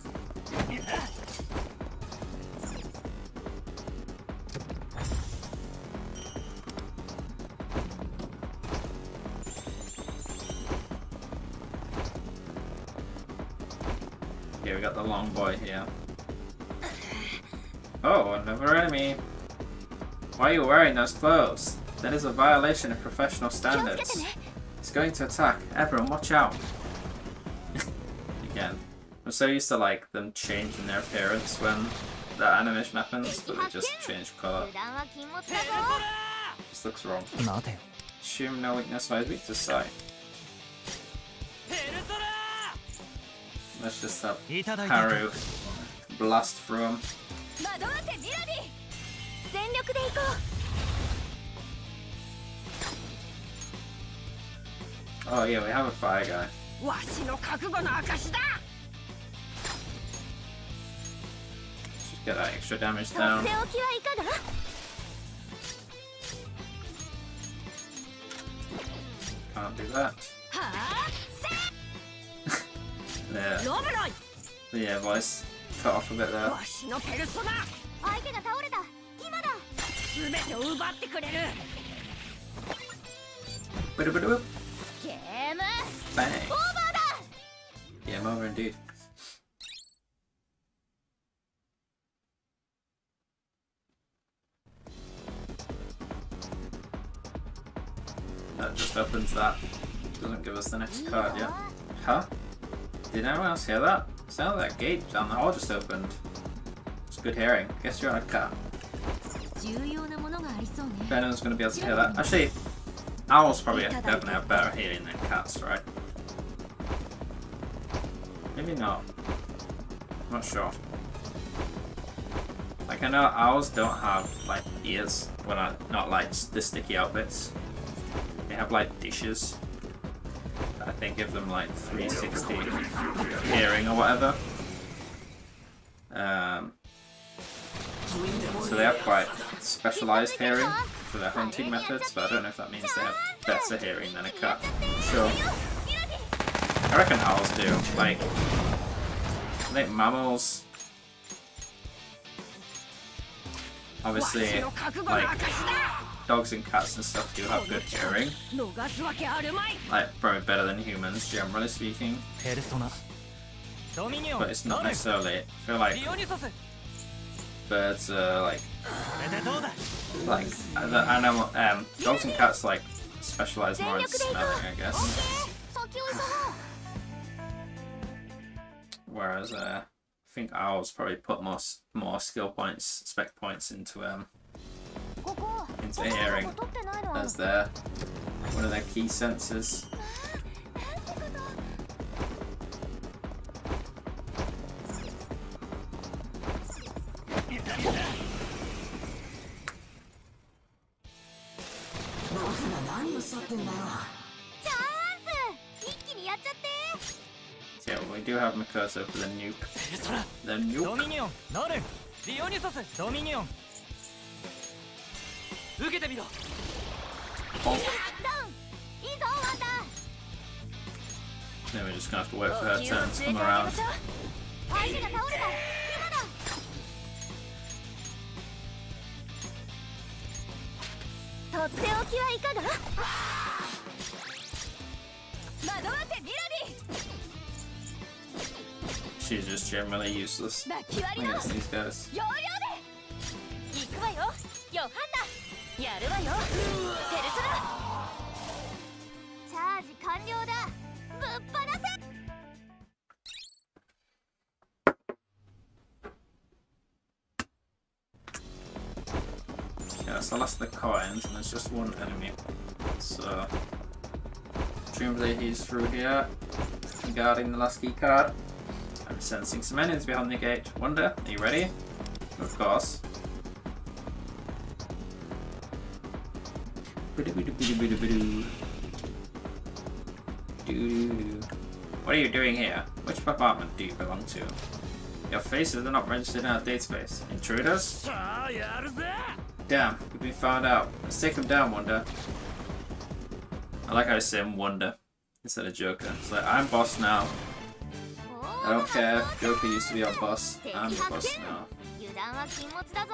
Okay, we got the long boy here. Oh, another enemy. Why are you wearing those clothes? That is a violation of professional standards. It's going to attack. Everyone, watch out. Again, I'm so used to like them changing their appearance when that animation happens, but they just change colour. 油断は禁物だぞ。 This looks wrong. 待てよ。 Assume no weakness lies weak to sight. ペルソナ Let's just have いただいていく。 Haru blast through him. 惑わせミラディ。全力で行こう。 Oh yeah, we have a fire guy. わしの覚悟の証だ。 Just get that extra damage とっ down. ておきはいかが。 Can't do that. はあ。 There. ロブロイ。 Yeah, voice cut off a bit there. わしのペルソナ。相手が倒れた。今だ。すべてを奪ってくれる。 Boop-a-boop-a-boop. ゲーム Bang. オーバーだ。Game over indeed. That just opens that. Doesn't give us the next card yet. Huh? Did anyone else hear that? Sounded like that gate down the hall just opened. It's good hearing. Guess you're on a car. 重要なものがありそうね。 If anyone's gonna be able to hear that. Actually, owls probably definitely have better hearing than cats, right? Maybe not. I'm not sure. Like I know owls don't have like ears when not like the sticky out bits. They have like dishes. I think give them like 360 hearing or whatever. So they have quite specialized hearing for their hunting methods, but I don't know if that means they have better hearing than a cat. Sure. I reckon owls do. Like, I think mammals, obviously, like dogs and cats and stuff do have good hearing. Like, probably better than humans, generally speaking. ペルソナドミニオン But it's not necessarily. I feel like ディオニュソス birds are like これでどうだ the animal dogs and cats like specialize more in smelling, I guess. 先を急ごう。 Whereas I think owls probably put more skill points, spec points into ここ into hearing 取ってないの。 as their one of their key senses. チャンス一気にやっちゃって。 So yeah, we do have Mikoto for the nuke. ペルソナ The ド nuke. ミニオンノルンディオニュソスドミニオン受けてみろ Oh, ダウンいいぞワンダ then we're just gonna have to wait for her ー。 turn to come around. 相手が倒れた。今だ。とっておきはいかが？惑わせミラディ。 She's just generally useless 抱き割りの against these guys. 要領で行くわよヨハンナやるわよペルソナチャージ完了だぶっ放せ Yeah, so that's the coins, and there's just one enemy. So, presumably he's through here, guarding the last key card. I'm sensing some enemies behind the gate. Wonder, are you ready? Of course. What are you doing here? Which apartment do you belong to? Your faces are not registered in our database. Intruders? さあやるぜ Damn, we've been found out. Let's take him down, Wonder. I like how I say him Wonder instead of Joker. It's like, I'm boss now. I don't care. Joker used to be our boss. I'm the boss now. 油断は禁物だぞ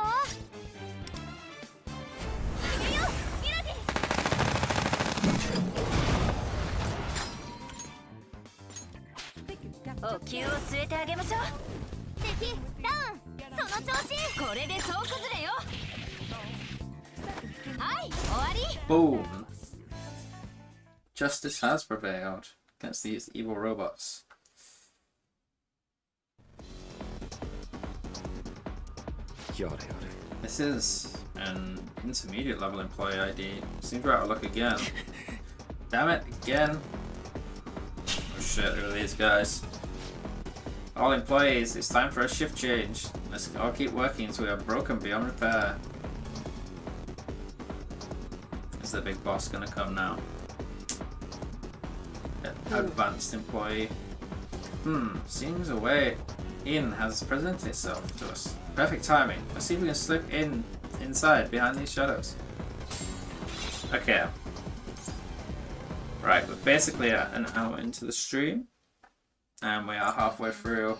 行くよミラディお灸を据えてあげましょう敵ダウンその調子これで総崩れよはい終わり Boom! Justice has prevailed against these evil robots. This is an intermediate level employee ID. Seems we're out of luck again. Damn it, again. Oh shit, who are these guys? All employees, it's time for a shift change. Let's all keep working until we are broken beyond repair. Is the big boss gonna come now? Advanced employee. Seems a way in has presented itself to us. Perfect timing. Let's see if we can slip inside behind these shadows. Okay. Right, we're basically an hour into the stream, and we are halfway through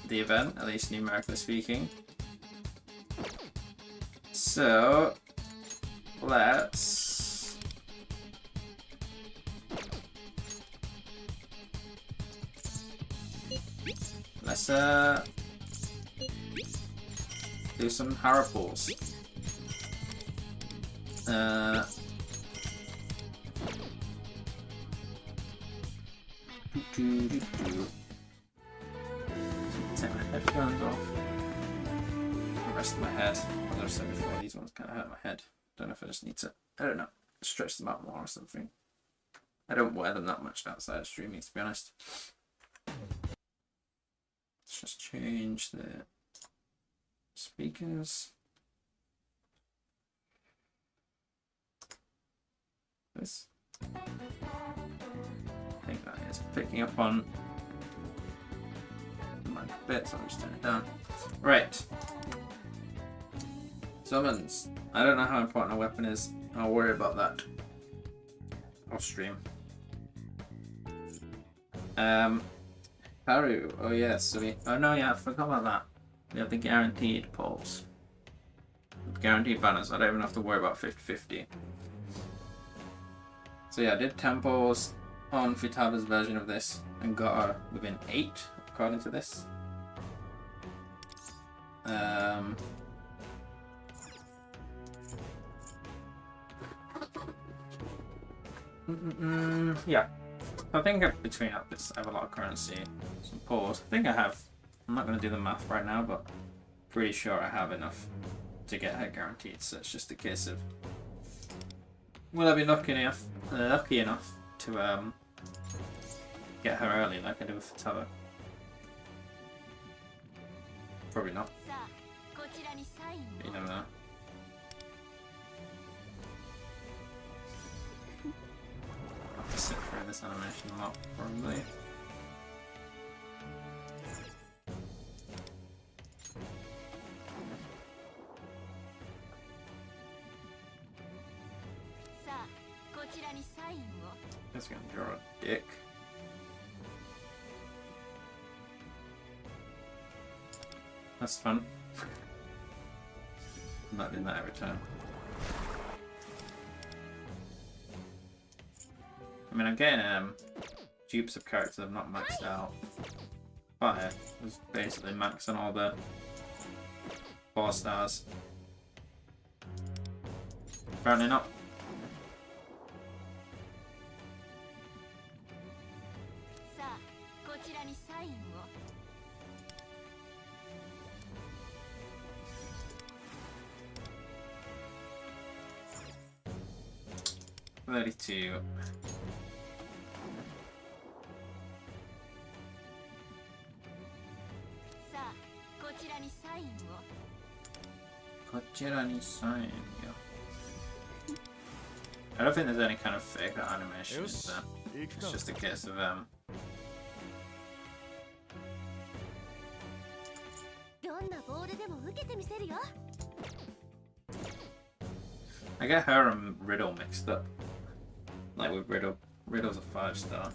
the event, at least numerically speaking. So let's Let's do some Haru pulls. Take my headphones off. The rest of my head. As I've said before, these ones kind of hurt my head. Don't know if I just need to, I don't know, stretch them out more or something. I don't wear them that much outside of streaming, to be honest. Let's just change the speakers. This. I think that is picking up on the mic a bit, so I'll just turn it down. Right. Summons. I don't know how important a weapon is. I'll worry about that off stream. Haru. Oh yes. So oh no, yeah, I forgot about that. We have the guaranteed pulls. Guaranteed banners. I don't even have to worry about 50-50. So yeah, I did 10 pulls on Futaba's version of this and got her within 8 according to this. Yeah. I think between this, I have a lot of currency, some pulls. I think I have. I'm not going to do the math right now, but pretty sure I have enough to get her guaranteed. So it's just a case of, will I be lucky enough to get her early like I do with Futaba? Probably not. You never know. I'll have to sit through this animation a lot, probably. Just gonna draw a dick. That's fun. I'm not doing that every time. I mean, I'm getting dupes of characters I've not maxed out. Fire was basically maxed on all the 4 stars. Apparently not. $32. I don't think there's any kind of fake animation, is there? It's just a case of I get her and Riddle mixed up. Like with Riddle, Riddle's a 5-star.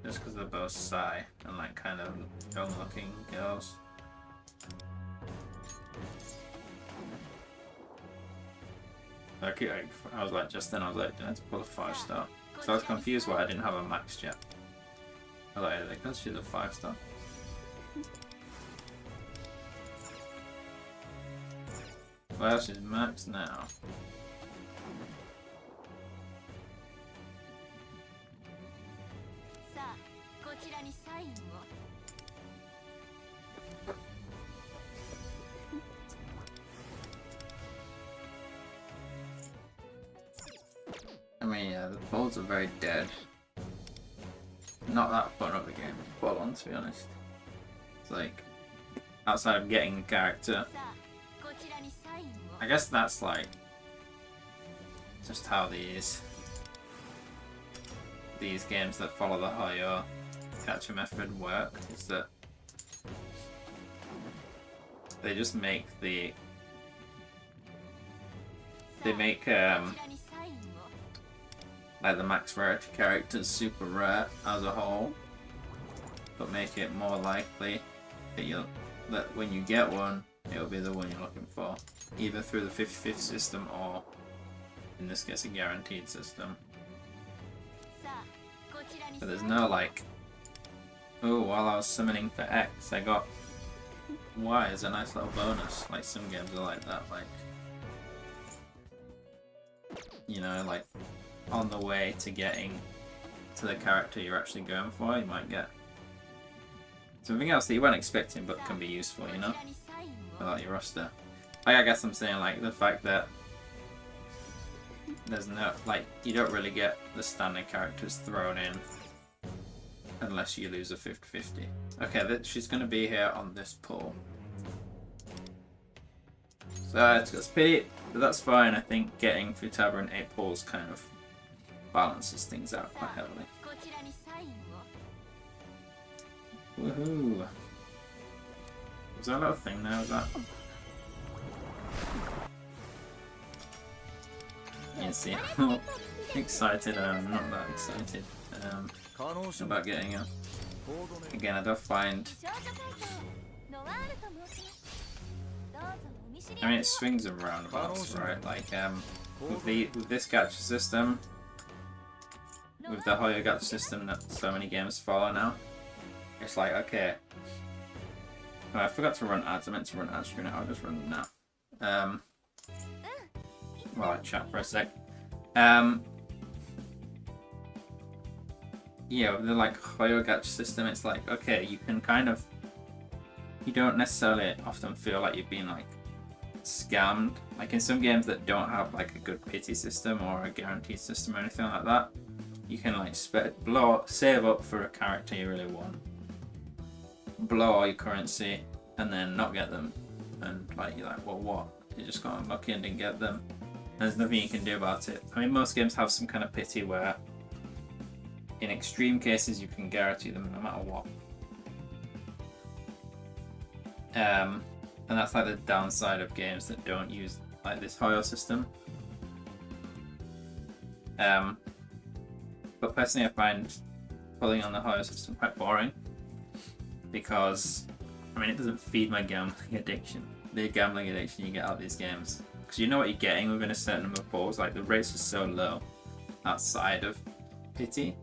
Just because they're both Psy and like kind of young-looking girls. Okay, I was like, just then I was like, do I have to pull a 5-star? So I was confused why I didn't have her maxed yet. I was like, because she's a 5-star. Well, she's maxed now. I mean, yeah, the polls are very dead. Not that fun of a game to pull on, to be honest. It's like, outside of getting the character, I guess that's like just how these games that follow the Hayo capture method work, is that they just make like the max rarity characters super rare as a whole, but make it more likely that when you get one, it'll be the one you're looking for, either through the 50/50 system or, in this case, a guaranteed system. But there's no like Oh, while I was summoning for X, I got Y as a nice little bonus. Like some games are like that, like, you know, like on the way to getting to the character you're actually going for, you might get something else that you weren't expecting but can be useful, you know, about your roster. Like, I guess I'm saying, like, the fact that there's no, like, you don't really get the standard characters thrown in unless you lose a 50-50. Okay, she's going to be here on this pull. So it's got speed, but that's fine. I think getting Futaba and 8 pulls kind of balances things out quite heavily. Woohoo! Was that a little thing there? Was that? You can see how excited I am. Not that excited about getting it. Again, I don't find. I mean, it swings and roundabouts, right? Like, with this gacha system, with the Hoyo gacha system that so many games follow now, it's like, okay. Oh, I forgot to run ads. I meant to run ads during it. I'll just run them now. While I chat for a sec. Yeah, with the like Hoyo gacha system, it's like, okay, you can kind of, you don't necessarily often feel like you've been like scammed. Like in some games that don't have like a good pity system or a guaranteed system or anything like that, you can like save up for a character you really want, blow all your currency, and then not get them, and like you're like, well, what? You just got unlucky and didn't get them. There's nothing you can do about it. I mean, most games have some kind of pity where, in extreme cases, you can guarantee them no matter what. And that's like the downside of games that don't use like this Hoyo system. But personally, I find pulling on the Hoyo system quite boring because, I mean, it doesn't feed my gambling addiction. The gambling addiction you get out of these games, because you know what you're getting within a certain number of pulls. Like the rates are so low outside of pity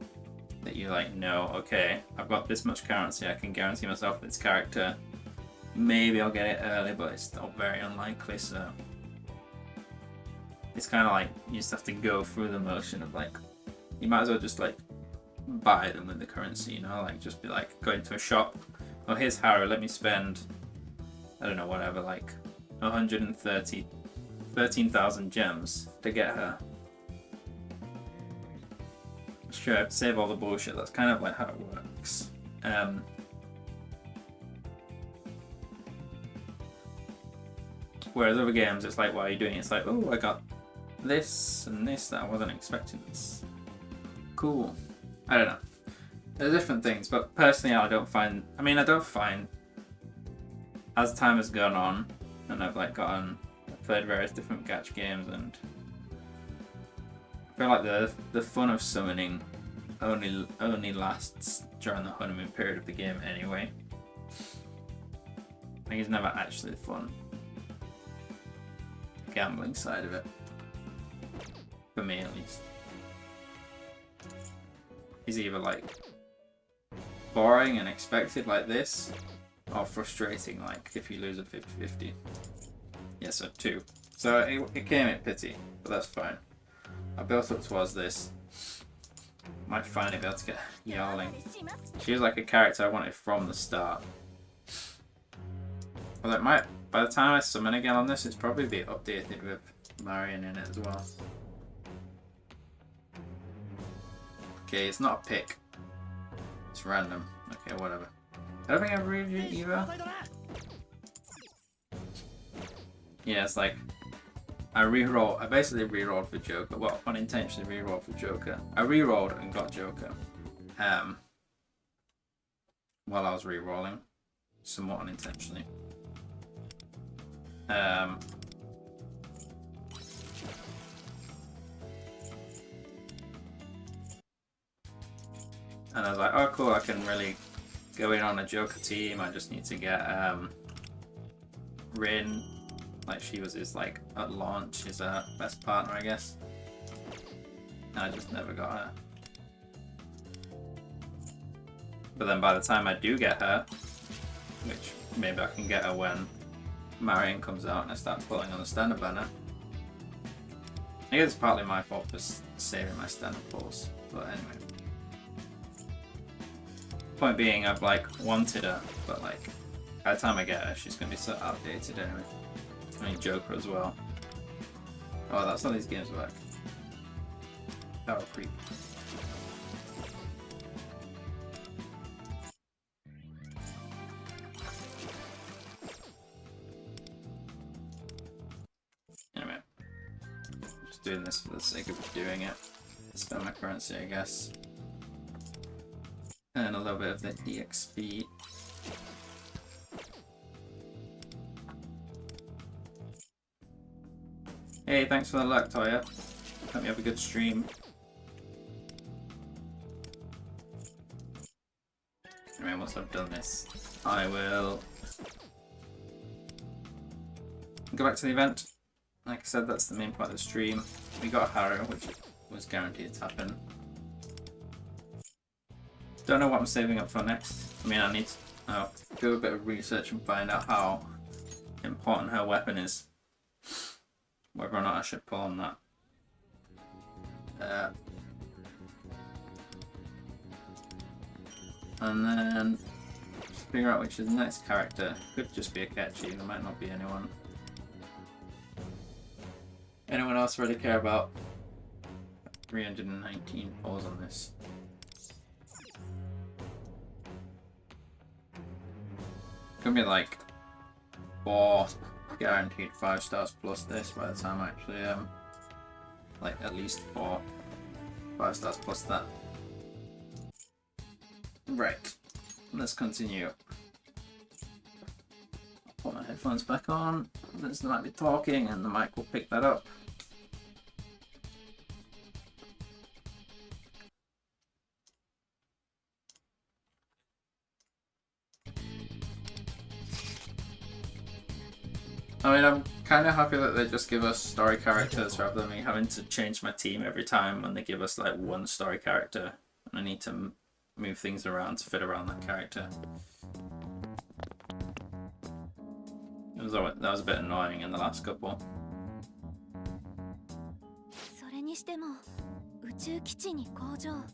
that you like know, okay, I've got this much currency, I can guarantee myself this character. Maybe I'll get it early, but it's still very unlikely. So it's kind of like you just have to go through the motion of like, you might as well just like buy them with the currency, you know, like just be like going to a shop. Oh, here's Haru, let me spend, I don't know, whatever, like 13,000 gems to get her. Sure, save all the bullshit. That's kind of like how it works. Whereas other games, it's like, what are you doing? It's like, oh, I got this and this that I wasn't expecting. It's cool. I don't know. There's different things, but personally, I don't find. As time has gone on, and I've played various different gacha games, and I feel like the fun of summoning only lasts during the honeymoon period of the game anyway. I think it's never actually fun. The gambling side of it. For me at least. Is either like boring and expected like this, or frustrating like if you lose a 50-50. Yeah, so 2. So it came in pity, but that's fine. I built up towards this. Might finally be able to get Yarling. She was like a character I wanted from the start. Well, it might, by the time I summon again on this, it's probably be updated with Marion in it as well. Okay, it's not a pick. It's random. Okay, whatever. I don't think I've read it either. Yeah, it's like I basically rerolled for Joker. Well, unintentionally rerolled for Joker. I rerolled and got Joker. While I was rerolling, somewhat unintentionally. And I was like, oh cool, I can really go in on a Joker team. I just need to get Rin. Like she was his like at launch, his best partner, I guess. And I just never got her. But then by the time I do get her, which maybe I can get her when Marion comes out and I start pulling on the standard banner. I guess it's partly my fault for saving my standard pulls, but anyway. Point being, I've like wanted her, but like by the time I get her, she's gonna be so outdated anyway. I mean, Joker as well. Oh, that's how these games work. Power creep. Anyway, just doing this for the sake of doing it. Spend my currency, I guess. And a little bit of the EXP. Hey, thanks for the luck, Toya. Hope you have a good stream. Anyway, once I've done this, I will go back to the event. Like I said, that's the main part of the stream. We got Haru, which was guaranteed to happen. Don't know what I'm saving up for next. I mean, I need to do a bit of research and find out how important her weapon is. Whether or not I should pull on that. And then figure out which is the next character. Could just be a Akechi, there might not be anyone. Anyone else really care about 319 pulls on this? Could be like 4 guaranteed 5 stars plus this by the time I actually like at least 4 5 stars plus that. Right, let's continue. Put my headphones back on. This might be talking and the mic will pick that up. I mean, I'm kind of happy that they just give us story characters rather than me having to change my team every time when they give us like one story character and I need to move things around to fit around that character. That was a bit annoying in the last couple. それにしても宇宙基地に工場、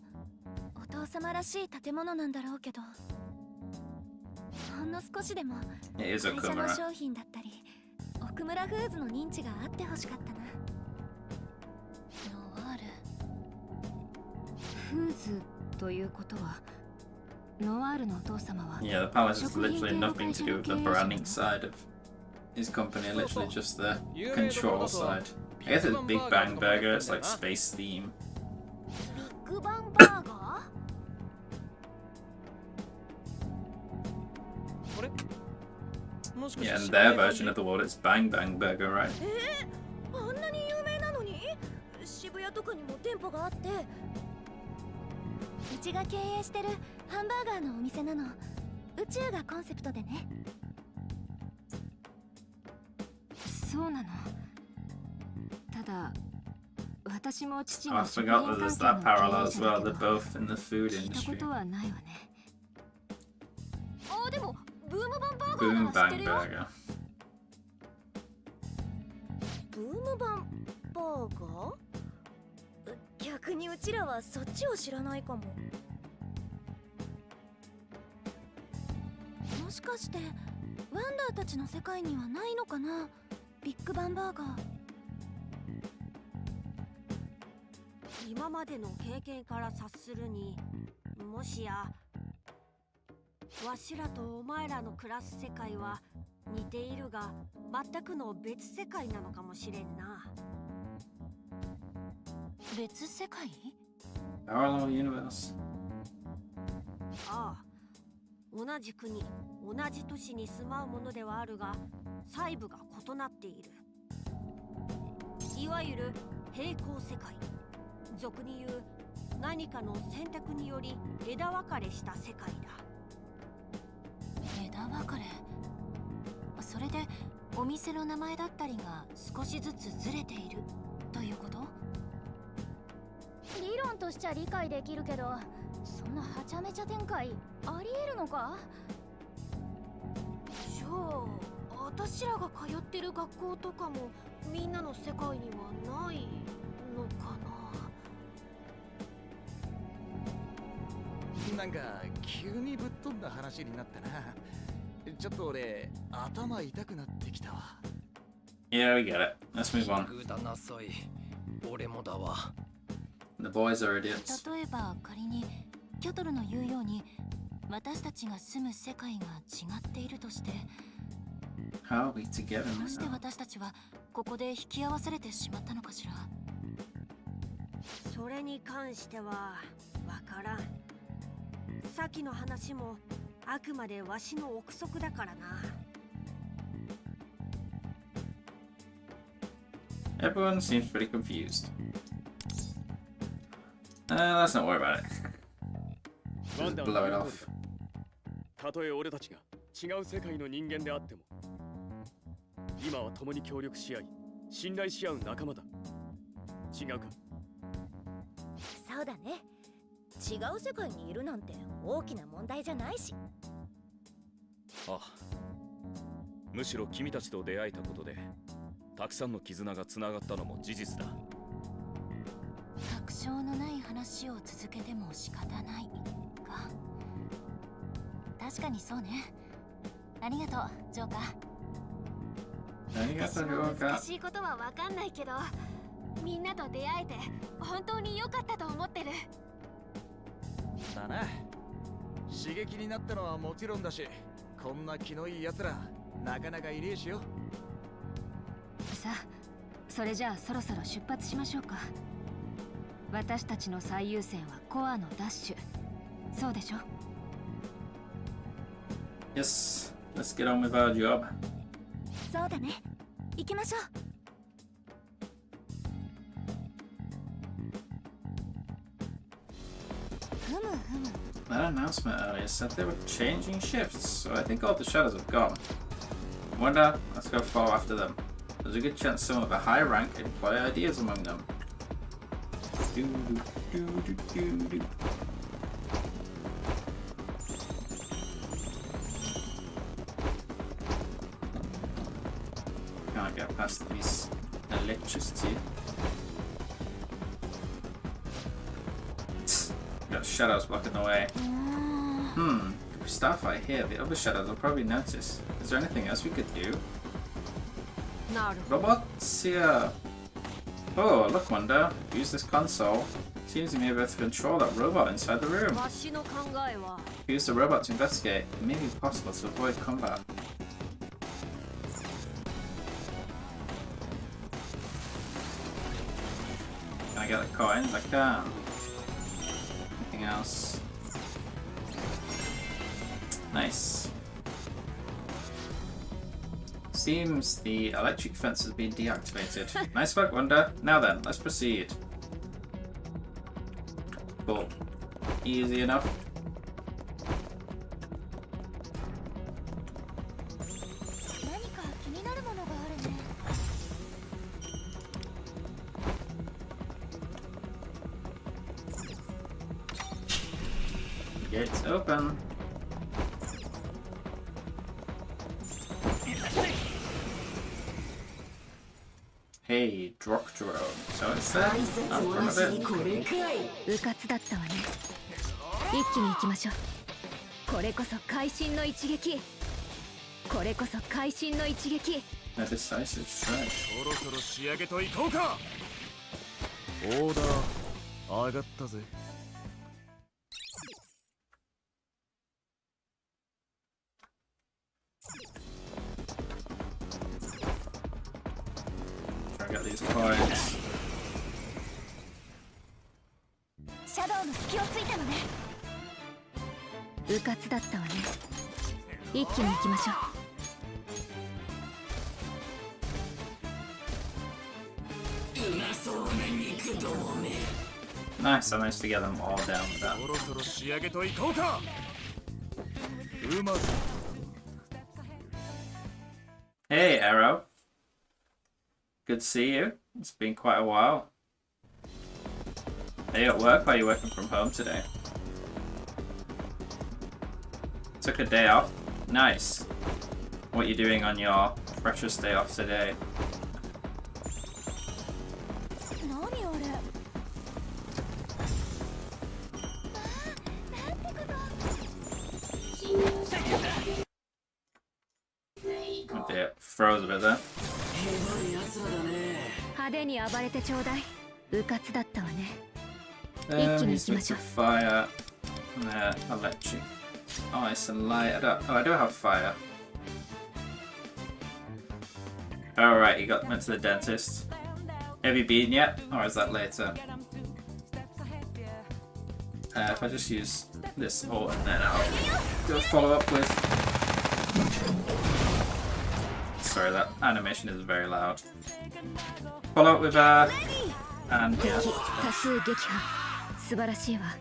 お父様らしい建物なんだろうけど、ほんの少しでも It is 会社の Okumura. 商品だったり奥村フーズの認知があってほしかったな。ノワールフーズということはノワールのお父様は Yeah, the palace is literally nothing to do with the branding side of his company, literally just the control side. I guess it's Big Bang Burger, it's like space theme. ビッグバンバーガー？あれ？もしかして Yeah, and their version of the world, it's Bang Bang Burger, right? あんなに有名なのに渋谷とかにも店舗があって。うちが経営してるハンバーガーのお店なの。宇宙がコンセプトでね。そうなの。ただ私も父 Oh, I が食品 forgot 関 that 係 there's の that 経 parallel 営 as 者だ well, け they're ど both in the food 聞いたこ industry. とはないわね。あ、でもブームバンバーガー Boom なら知って Bang るよ。 Burger. ブームバンバーガー？逆にうちらはそっちを知らないかも。もしかしてワンダーたちの世界にはないのかな、ビッグバンバーガー。今までの経験から察するに、もしやわしらとお前らの暮らす世界は似ているが全くの別世界なのかもしれんな。別世界？ Parallel universe. ああ、同じ国、同じ都市に住まうものではあるが細部が異なっている。いわゆる平行世界、俗に言う何かの選択により枝分かれした世界だ。枝分かれ。それでお店の名前だったりが少しずつずれているということ？理論としちゃ理解できるけどそんなはちゃめちゃ展開ありえるのか？じゃあ私らが通ってる学校とかもみんなの世界にはないのかな。なんか急にぶっ飛んだ話になったな。ちょっと俺頭痛くなってきたわ。 Yeah, we get it. Let's move on. グだなさい。俺もだわ。 The boys are idiots. 例えば仮にキョトルの言うように私たちが住む世界が違っているとして、 How are we together どうして now? 私たちはここで引き合わされてしまったのかしら。それに関してはわからん。さっきの話もあくまでわしの憶測だからな。 Everyone seems pretty confused. Let's not worry about it. Just blow it off. たとえ俺たちが違う世界の人間であっても、今は共に協力し合い、信頼し合う仲間だ。違うか？そうだね。違う世界にいるなんて大きな問題じゃないし。ああ、むしろ君たちと出会えたことでたくさんの絆がつながったのも事実だ。確証のない話を続けても仕方ないか。確かにそうね。ありがとう、ジョーカー。私も難しいことはわかんないけど、みんなと出会えて本当に良かったと思ってる。だな。刺激になったのはもちろんだし、こんな気のいい奴らなかなかいねえしよ。さあ、それじゃあそろそろ出発しましょうか。私たちの最優先はコアのダッシュ。そうでしょ？ Yes, let's get on with our job. そうだね。行きましょう。ふむふむ。 That announcement earlier said they were changing shifts, so I think all the shadows have gone. Wonder, let's go follow after them. There's a good chance some of the high rank employ ideas among them. Do, do, do, do, do. Can't get past these electricity. Got shadows blocking the way. If we start fight here, the other shadows will probably notice. Is there anything else we could do? なるほど。 Robots here. Oh, look, Wonder. Use this console. Seems you may be able to control that robot inside the room. わしの考えは Use the robot to investigate. It may be possible to avoid combat. Can I get the coins? I can. Anything else? Nice. Seems the electric fence has been deactivated. Nice work, Wonder. Now then, let's proceed. Cool. Easy enough. Gates open. Hey, Drock Drone. So it's there. I'm front of it. うかつだったわね。一気に行きましょう。これこそ会心の一撃。これこそ会心の一撃。 A decisive strike. そろそろ仕上げといこうか。オーダー上がったぜ。Try to get these coins. シャドウの隙をついたのね。うかつだったわね。一気に行きましょう。 Nice, I managed to get them all down with that. そろそろ仕上げといこうか。うまく。 Hey, Arrow. Good to see you. It's been quite a while. Are you at work or are you working from home today? Took a day off. Nice. What are you doing on your precious day off today? 何あれ。なんてこと。 Oh dear, froze a bit there. 派手に暴れてちょうだい。うかつだったわね。 He's weak to fire. Electric. Ice and light. I do have fire. Alright, you went to the dentist. Have you been yet? Or is that later? If I just use this ult and then I'll do a follow up with... Sorry, that animation is very loud. Follow up with and yeah. 多数撃破。素晴らしいわ。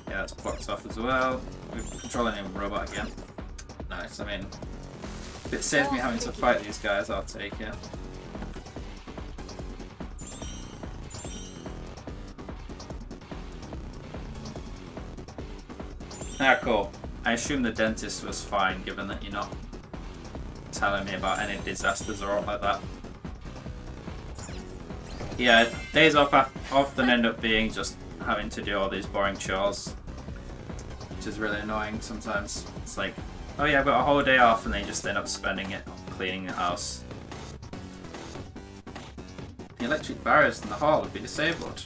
Yeah, it's blocked off as well. We're controlling a robot again. Nice, I mean, if it saves me having to fight these guys, I'll take it. Ah, cool. I assume the dentist was fine, given that you're not telling me about any disasters or all like that. Yeah, days off often end up being just having to do all these boring chores, which is really annoying sometimes. It's like, oh yeah, I've got a whole day off, and then you just end up spending it cleaning the house. The electric barriers in the hall would be disabled.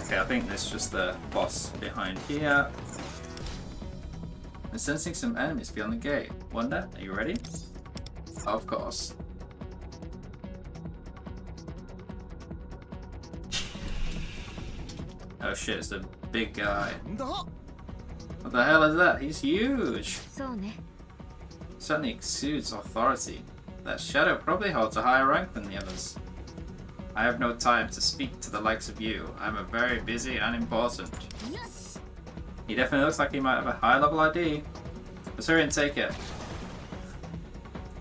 Okay, I think this is just the boss behind here. I'm sensing some enemies beyond the gate. Wonder, are you ready? Of course. Oh shit, it's the big guy. What the hell is that? He's huge! そうね。 Certainly exudes authority. That shadow probably holds a higher rank than the others. I have no time to speak to the likes of you. I'm a very busy and important. He definitely looks like he might have a high level ID. Let's hurry and take it.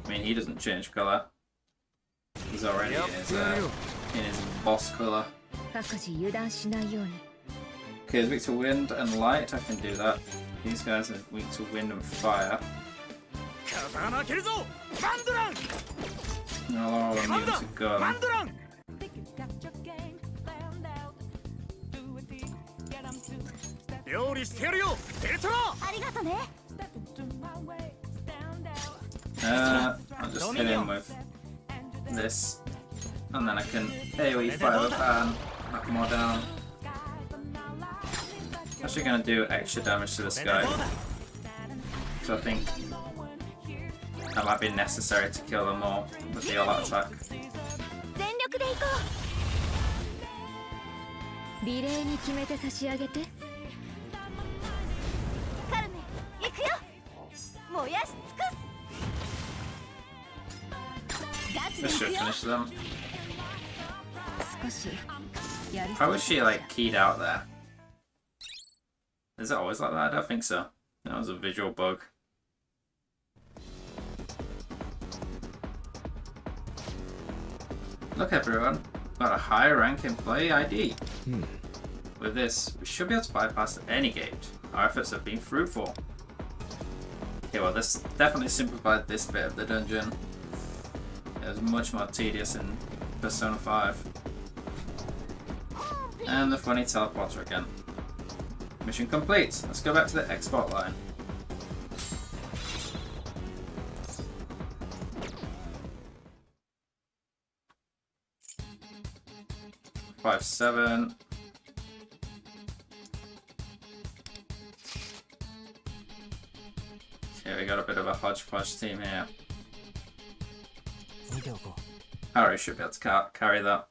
I mean, he doesn't change colour. He's already in his boss colour. 各自油断しないように。 Okay, he's weak to wind and light. I can do that. These guys are weak to wind and fire. No, they're all immune to gun. 料理してやるよデルトラ。ありがとね。 I'll just hit him with this, and then I can AoE fire with and knock them all down. Actually gonna do extra damage to this guy, so I think that might be necessary to kill them all with the all-out attack. 全力で行こ美麗に決めて差し上げて。う。カルメ、行くよ。燃やし尽くす。ガチで This 行 should くよ。 finish them. 少しやり How was she like keyed out there? Is it always like that? I don't think so. That was a visual bug. Look everyone, got a higher rank employee ID. With this, we should be able to bypass any gate. Our efforts have been fruitful. Okay, well this definitely simplified this bit of the dungeon. It was much more tedious in Persona 5. And the funny teleporter again. Mission complete. Let's go back to the export line. Five, 7. Okay, we got a bit of a hodgepodge team here. 見ておこう。 Haru should be able to carry that.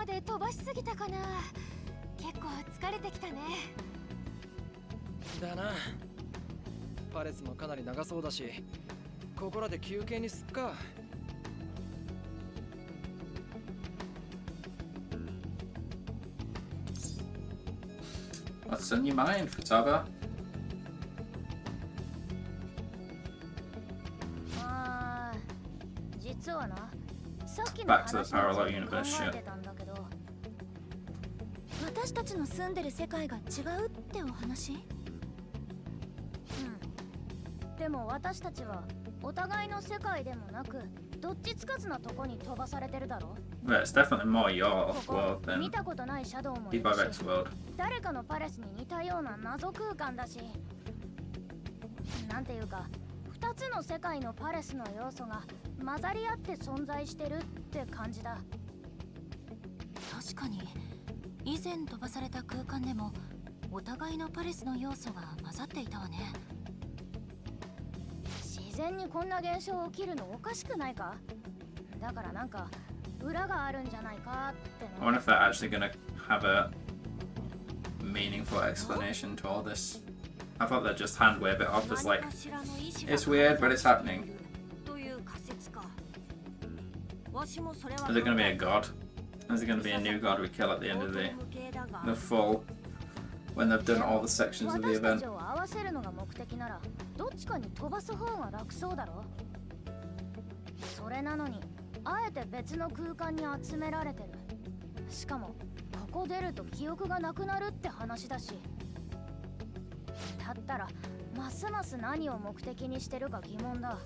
まで飛ばしすぎたかな。結構疲れてきたね。だな。パレスもかなり長そうだし、ここらで休憩にすっか。What's on your mind, Futaba? あー、実はな、さっきの Back to 話 the に parallel ついて universe 考え shit. てたんだけど、私たちの住んでる世界が違うってお話？うん。でも私たちはお互いの世界でもなく、どっちつかずなとこに飛ばされてるだろ。 Well, it's definitely more your ここ world 見 than たことないシャドウもいる Bebag's し、 world. 誰かのパレスに似たような謎空間だし、なんていうか、2つの世界のパレスの要素が混ざり合って存在してるって感じだ。確かに以前飛ばされた空間でもお互いのパレスの要素が混ざっていたわね。自然にこんな現象起きるのおかしくないか？だからなんか裏があるんじゃないかってね。 I wonder if they're actually gonna have a meaningful explanation to all this. I thought they'd just hand wave it off as like, it's weird, but it's happening. という仮説か。わしもそれは Is it gonna be a god? Is it gonna be a new god we kill at the end of the full, when they've done all the sections of the 私た event? ちを合わせるのが目的なら、どっちかに飛ばす方が楽そうだろ。それなのに、あえて別の空間に集められてる。しかも、ここ出ると記憶がなくなるって話だし。だったら、ますます何を目的にしてるか疑問だ。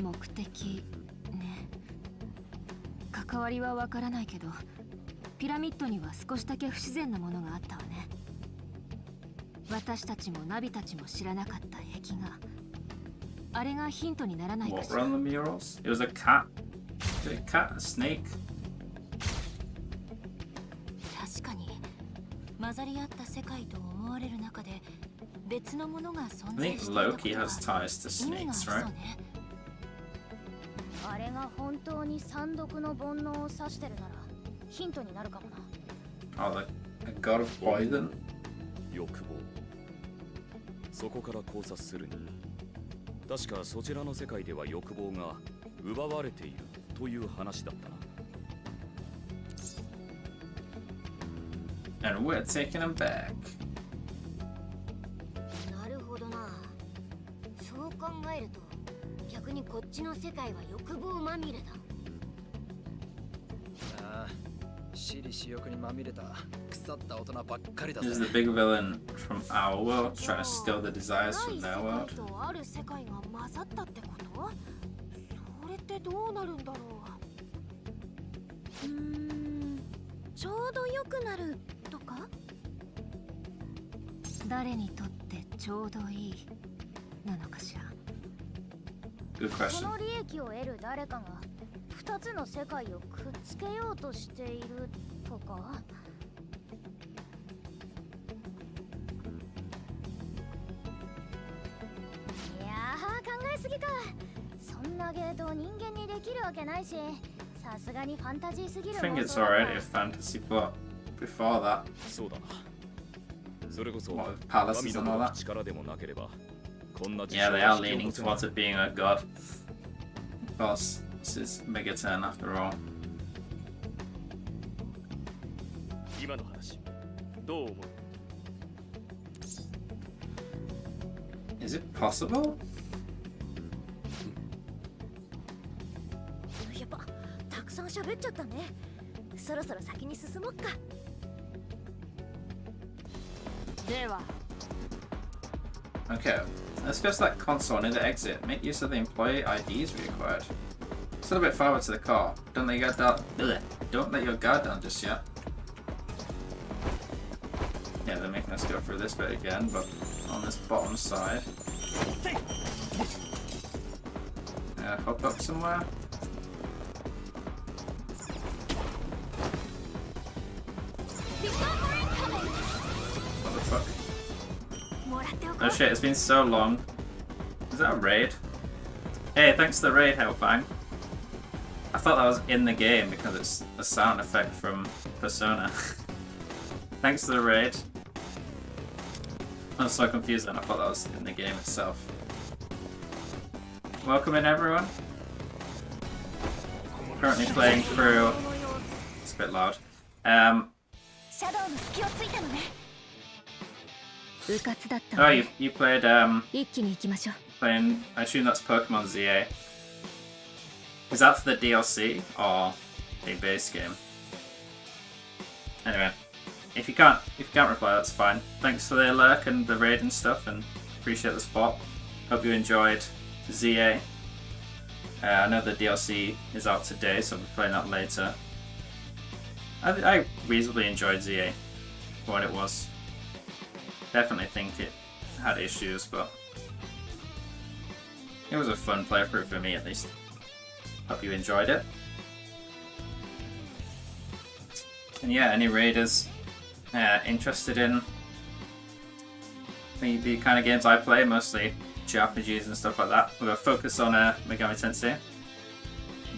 目的ね。関わりはわからないけど、ピラミッドには少しだけ不自然なものがあったわね。私たちもナビたちも知らなかった壁画。あれがヒントにならないか What し were ら。 on the murals? It was a cat. Was it a cat? A snake? 確かに混ざり合った世界と思われる中で別のものが存 I 在 think していたこと Loki has は ties to 意味があり snakes, そう right? ね。あれが本当に三毒の煩悩を指してるなら、ヒントになるかもな。Oh, a god of poison? 欲望。そこから考察するに、確かそちらの世界では欲望が奪われているという話だったな。 And we're taking him back. なるほどな。そう考えると逆にこっちの世界は欲望まみれだ。ああ、私利私欲にまみれた腐った大人ばっかりだ This ぜ is。the big villain from our world trying to steal the desires ない from 世 their 界 world. とある世界が混ざったってこと？それってどうなるんだろちょうど良くなるとか？誰にとってちょうどいいなのかしら。 Good そ question. の利益を得る誰かが2つの世界をくっつけようとしているとか？いやー、考えすぎか。そんなゲート人間にできるわけないし、さすがにファンタジーすぎる I think 妄 it's 想だ alright な。 if fantasy, but before that, そうだな。それこそ what with palaces 神 and ど all もの that. 力でもなければ、こんな事 Yeah, 象 they は are 引き起 leaning こせない towards it being a god. Of course, this is Megaton after all. 今の話、どう思う？ Is it possible? やっぱたくさん喋っちゃったね。そろそろ先に進もうか。では Okay, let's go to that console near the exit. Make use of the employee IDs we acquired. Still a bit farther to the car. Don't let your guard down. Don't let your guard down just yet. Yeah, they're making us go through this bit again, but on this bottom side. Hop up somewhere. What the fuck? もらっておこ Oh う。 shit, it's been so long. Is that a raid? Hey, thanks to the raid, Hellfang. I thought that was in the game because it's a sound effect from Persona. Thanks to the raid. I was so confused and I thought that was in the game itself. Welcome in everyone. Currently playing through... It's a bit loud. シャドウの隙をついたのね。うかつだった Oh, わね you played 一気に行きましょう playing, I assume that's Pokemon ZA. Is that for the DLC or a base game? Anyway, if you can't reply, that's fine. Thanks for the lurk and the raid and stuff, and appreciate the support. Hope you enjoyed ZA. I know the DLC is out today, so I'll be playing that later. I reasonably enjoyed ZA for what it was. Definitely think it had issues, but it was a fun playthrough for me at least. Hope you enjoyed it. And yeah, any raiders interested in the kind of games I play, mostly JRPGs and stuff like that, with a focus on Megami Tensei.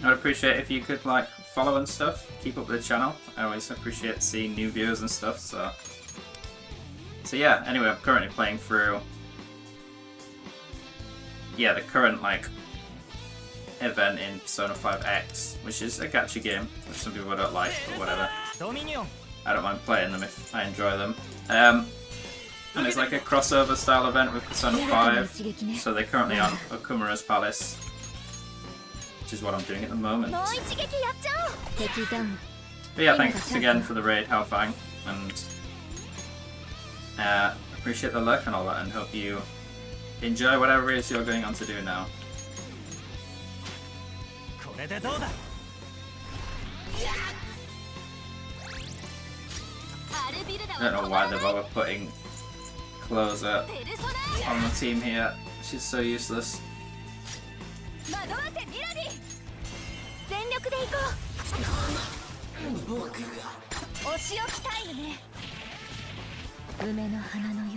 I'd appreciate if you could like follow and stuff, keep up with the channel. I always appreciate seeing new viewers and stuff, so yeah, anyway, I'm currently playing through the current like event in Persona 5X, which is a gacha game, which some people don't like, but whatever. I don't mind playing them if I enjoy them. And it's like a crossover style event with Persona 5, so they're currently on Okumura's Palace, which is what I'm doing at the moment. もう一撃やっちゃおう。 敵ダウン But yeah, thanks again for the raid, Haofang, and appreciate the luck and all that, and hope you enjoy whatever it is you're going on to do now. これでどうだ I don't know why they bother putting Closer on the team here. She's so useless. 惑わせミラディ。全力で行こう。お仕置きタイムね。梅の花のよ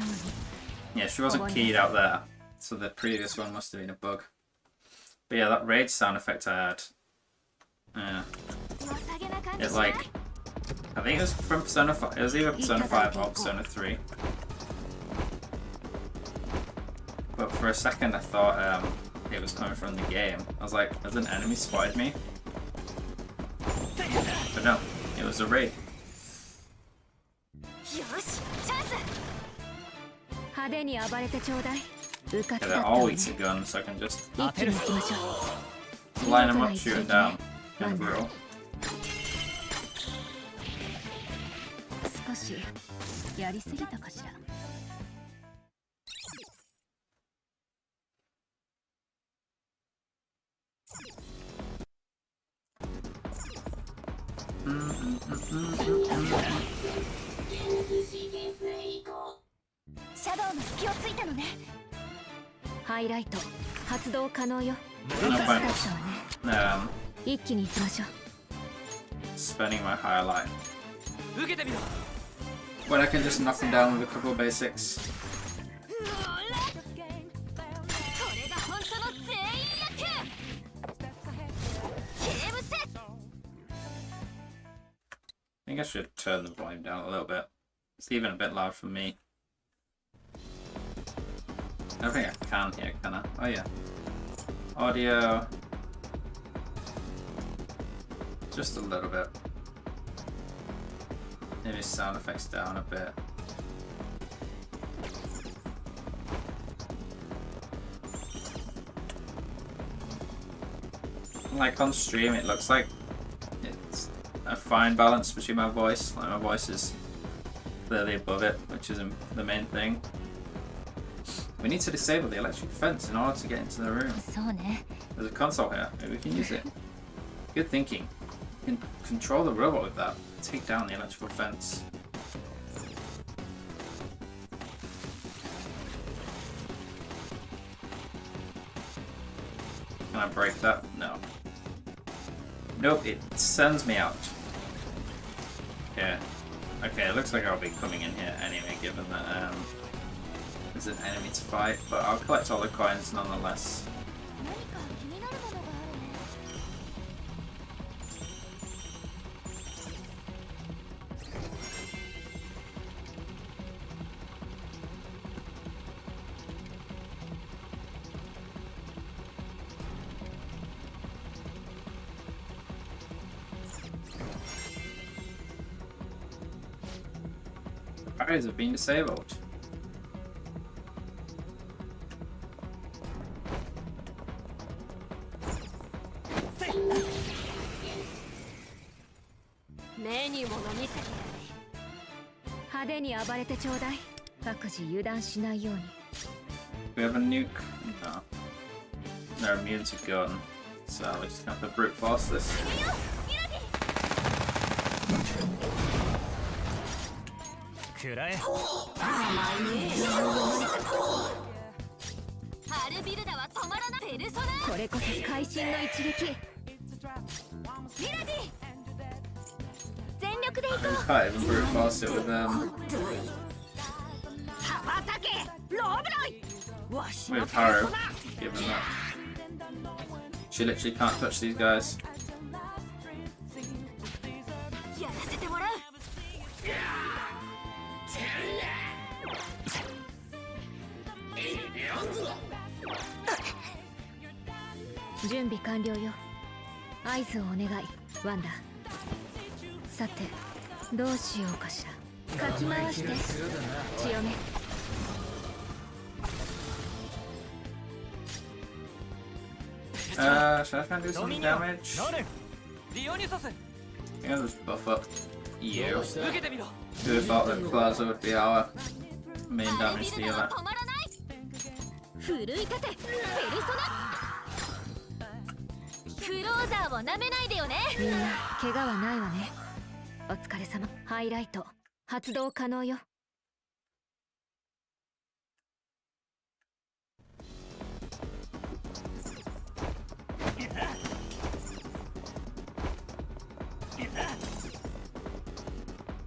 うに Yeah, she wasn't keyed out there, so the previous one must have been a bug. But yeah, that raid sound effect I had. It's like, I think it was from Persona 5. It was either Persona 5 or Persona 3. But for a second I thought it was coming from the game. I was like, has an enemy spotted me? But no, it was a raid. よし、チャンス。派手に暴れてちょうだい。うかつ Yeah, だ they're った all わね weak to guns, so I can just 一気に行きましょう line them up, shoot them down, and grill. 少しやりすぎたかしら シャドウの隙をついたのね。ハイライト発動可能よ No うかつだったわ point ね一気に行きましょう spending my highlight 受けてみろ when I can just knock them down with a couple of basics. これが本当の全員野球。ゲームセット。 I think I should turn the volume down a little bit. It's even a bit loud for me. I don't think I can hear, can I? Oh yeah. Audio. Just a little bit. Maybe sound effects down a bit. Like on stream it looks like it's a fine balance between my voice. Like my voice is clearly above it, which is the main thing. We need to disable the electric fence in order to get into the room. そうね There's a console here. Maybe we can use it. Good thinking. You can control the robot with that. Take down the electrical fence. Can I break that? No. Nope, it sends me out. Okay. Okay, it looks like I'll be coming in here anyway, given that there's an enemy to fight, but I'll collect all the coins nonetheless. 何か気になるものがあるね。Barriers have been disabled.派手に暴れてちょうだい。各自油断しないように。 We have a nuke. No. They're immune to gun. So we're just gonna have to brute force this. くらえ。ハルビルダは止まらないペルソナ。これこそ会心の一撃。ミラディ全力で行こ We can't even brute force it with with Haru. Given that. She literally can't touch these guys. うやらせてもらう。準備完了よ。合図をお願い、ワンダ。さて、どうしようかしら。かき回して、強め。Should I try and do ド some ミニオン damage? ノレンディオニュソス I think I'll just buff up you. 受けてみろ。 Who thought that Plaza would be our main ハルビ damage ルダは dealer? 止まらない。奮い立てペルソナ。クローザーをなめないでよね。みんな、怪我はないわね。お疲れ様。ハイライト、発動可能よ。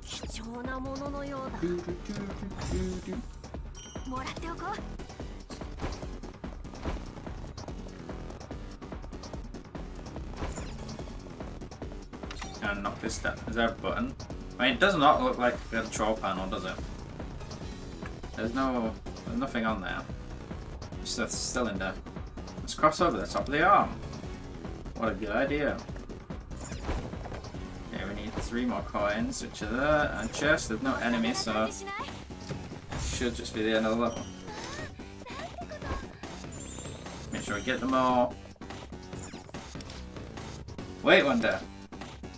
貴重なもののようだ。もらっておこう。 And knock this down. Is there a button? I mean, it does not look like a control panel, does it? There's nothing on there. Just a cylinder. Let's cross over the top of the arm. What a good idea. Okay, we need 3 more coins, which are there, and chest. There's no enemy, so should just be the end of the level. Make sure we get them all. Wait, Wonder.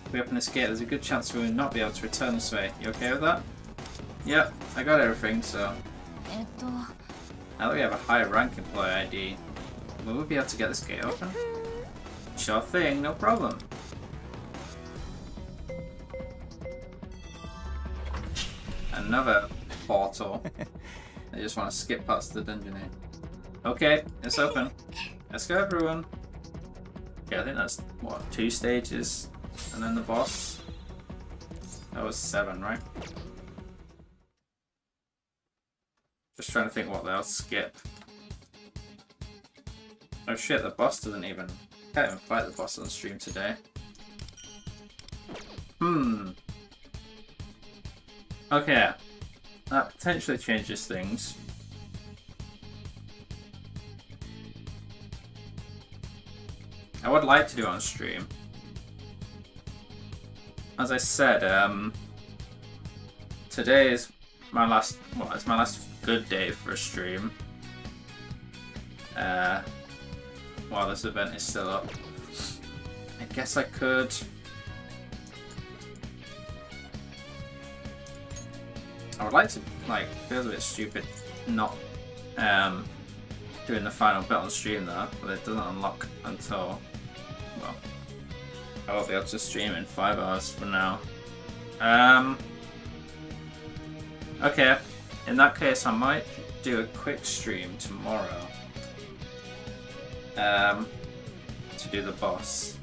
If we open this gate, there's a good chance we will not be able to return this way. You okay with that? Yep, I got everything, so. Now that we have a high rank employee ID, will we be able to get this gate open? Sure thing, no problem. Another portal. I just want to skip past the dungeon here. Okay, it's open. Let's go, everyone. Okay, I think that's, what, 2 stages? And then the boss? That was 7, right? Just trying to think what they'll skip. Oh shit, the boss doesn't even... Can't even fight the boss on stream today. Okay. That potentially changes things. I would like to do it on stream. As I said, today is my last, well, it's my last good day for a stream. While this event is still up. I guess I could... I would like to, like, feels a bit stupid not doing the final bit on stream though, but it doesn't unlock until, well, I won't be able to stream in 5 hours from now. Okay, in that case I might do a quick stream tomorrow to do the boss.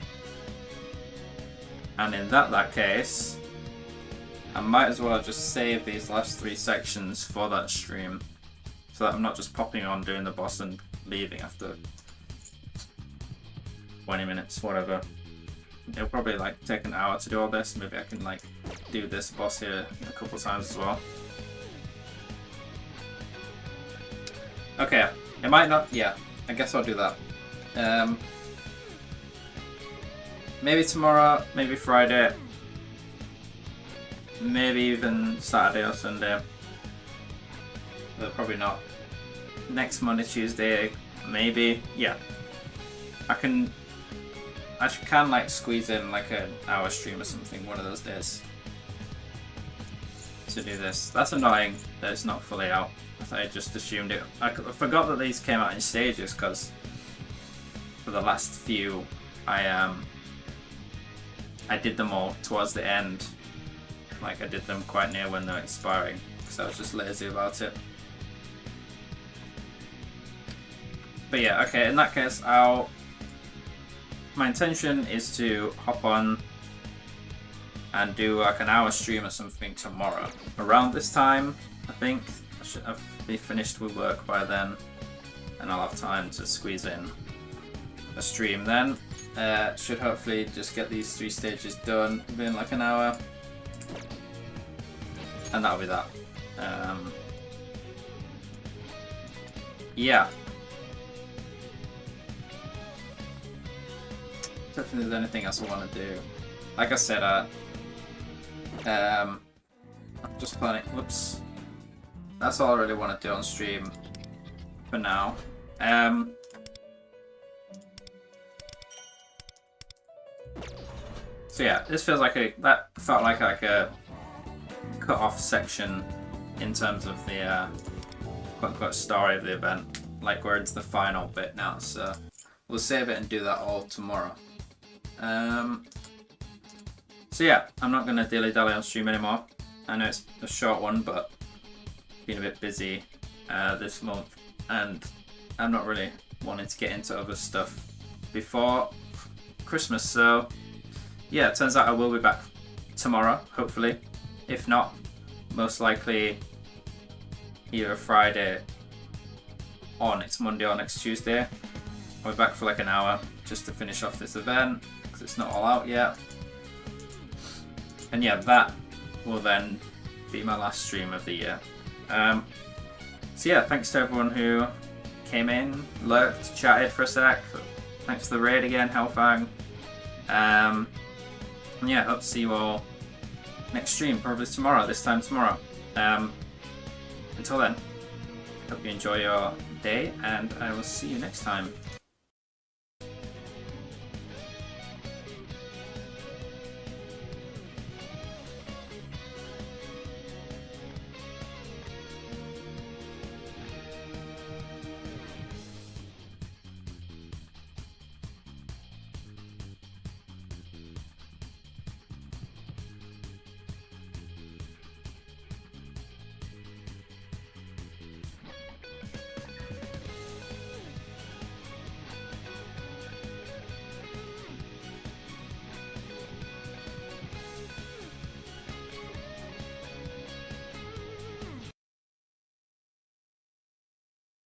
And in that case, I might as well just save these last 3 sections for that stream, so that I'm not just popping on doing the boss and leaving after 20 minutes, whatever. It'll probably like take an hour to do all this. Maybe I can like do this boss here a couple times as well. Okay, it might not. Yeah, I guess I'll do that. Maybe tomorrow, maybe Friday, maybe even Saturday or Sunday. but probably not. Next Monday, Tuesday, maybe. Yeah, I can like squeeze in like an hour stream or something one of those days to do this. That's annoying that it's not fully out. I just assumed it. I forgot that these came out in stages because for the last few I did them all towards the end. Like I did them quite near when they're expiring because I was just lazy about it. But yeah, okay, in that case my intention is to hop on and do like an hour stream or something tomorrow. Around this time, I think I should be finished with work by then and I'll have time to squeeze in a stream then. Should hopefully just get these 3 stages done within like an hour. And that'll be that. Yeah. Don't think there's anything else I want to do. Like I said, I'm just planning. Whoops. That's all I really want to do on stream for now. So yeah, this feels like that felt like a cut-off section in terms of the quote-unquote story of the event. Like we're into the final bit now, so we'll save it and do that all tomorrow. So yeah, I'm not gonna dilly-dally on stream anymore. I know it's a short one, but been a bit busy this month, and I'm not really wanting to get into other stuff before Christmas. So yeah, it turns out I will be back tomorrow, hopefully. If not, most likely either Friday or next Monday or next Tuesday. I'll be back for like an hour just to finish off this event because it's not all out yet. And yeah, that will then be my last stream of the year. So yeah, thanks to everyone who came in, lurked, chatted for a sec. Thanks for the raid again, Hellfang. And yeah, hope to see you all next stream, probably tomorrow, this time tomorrow. Until then, hope you enjoy your day, and I will see you next time.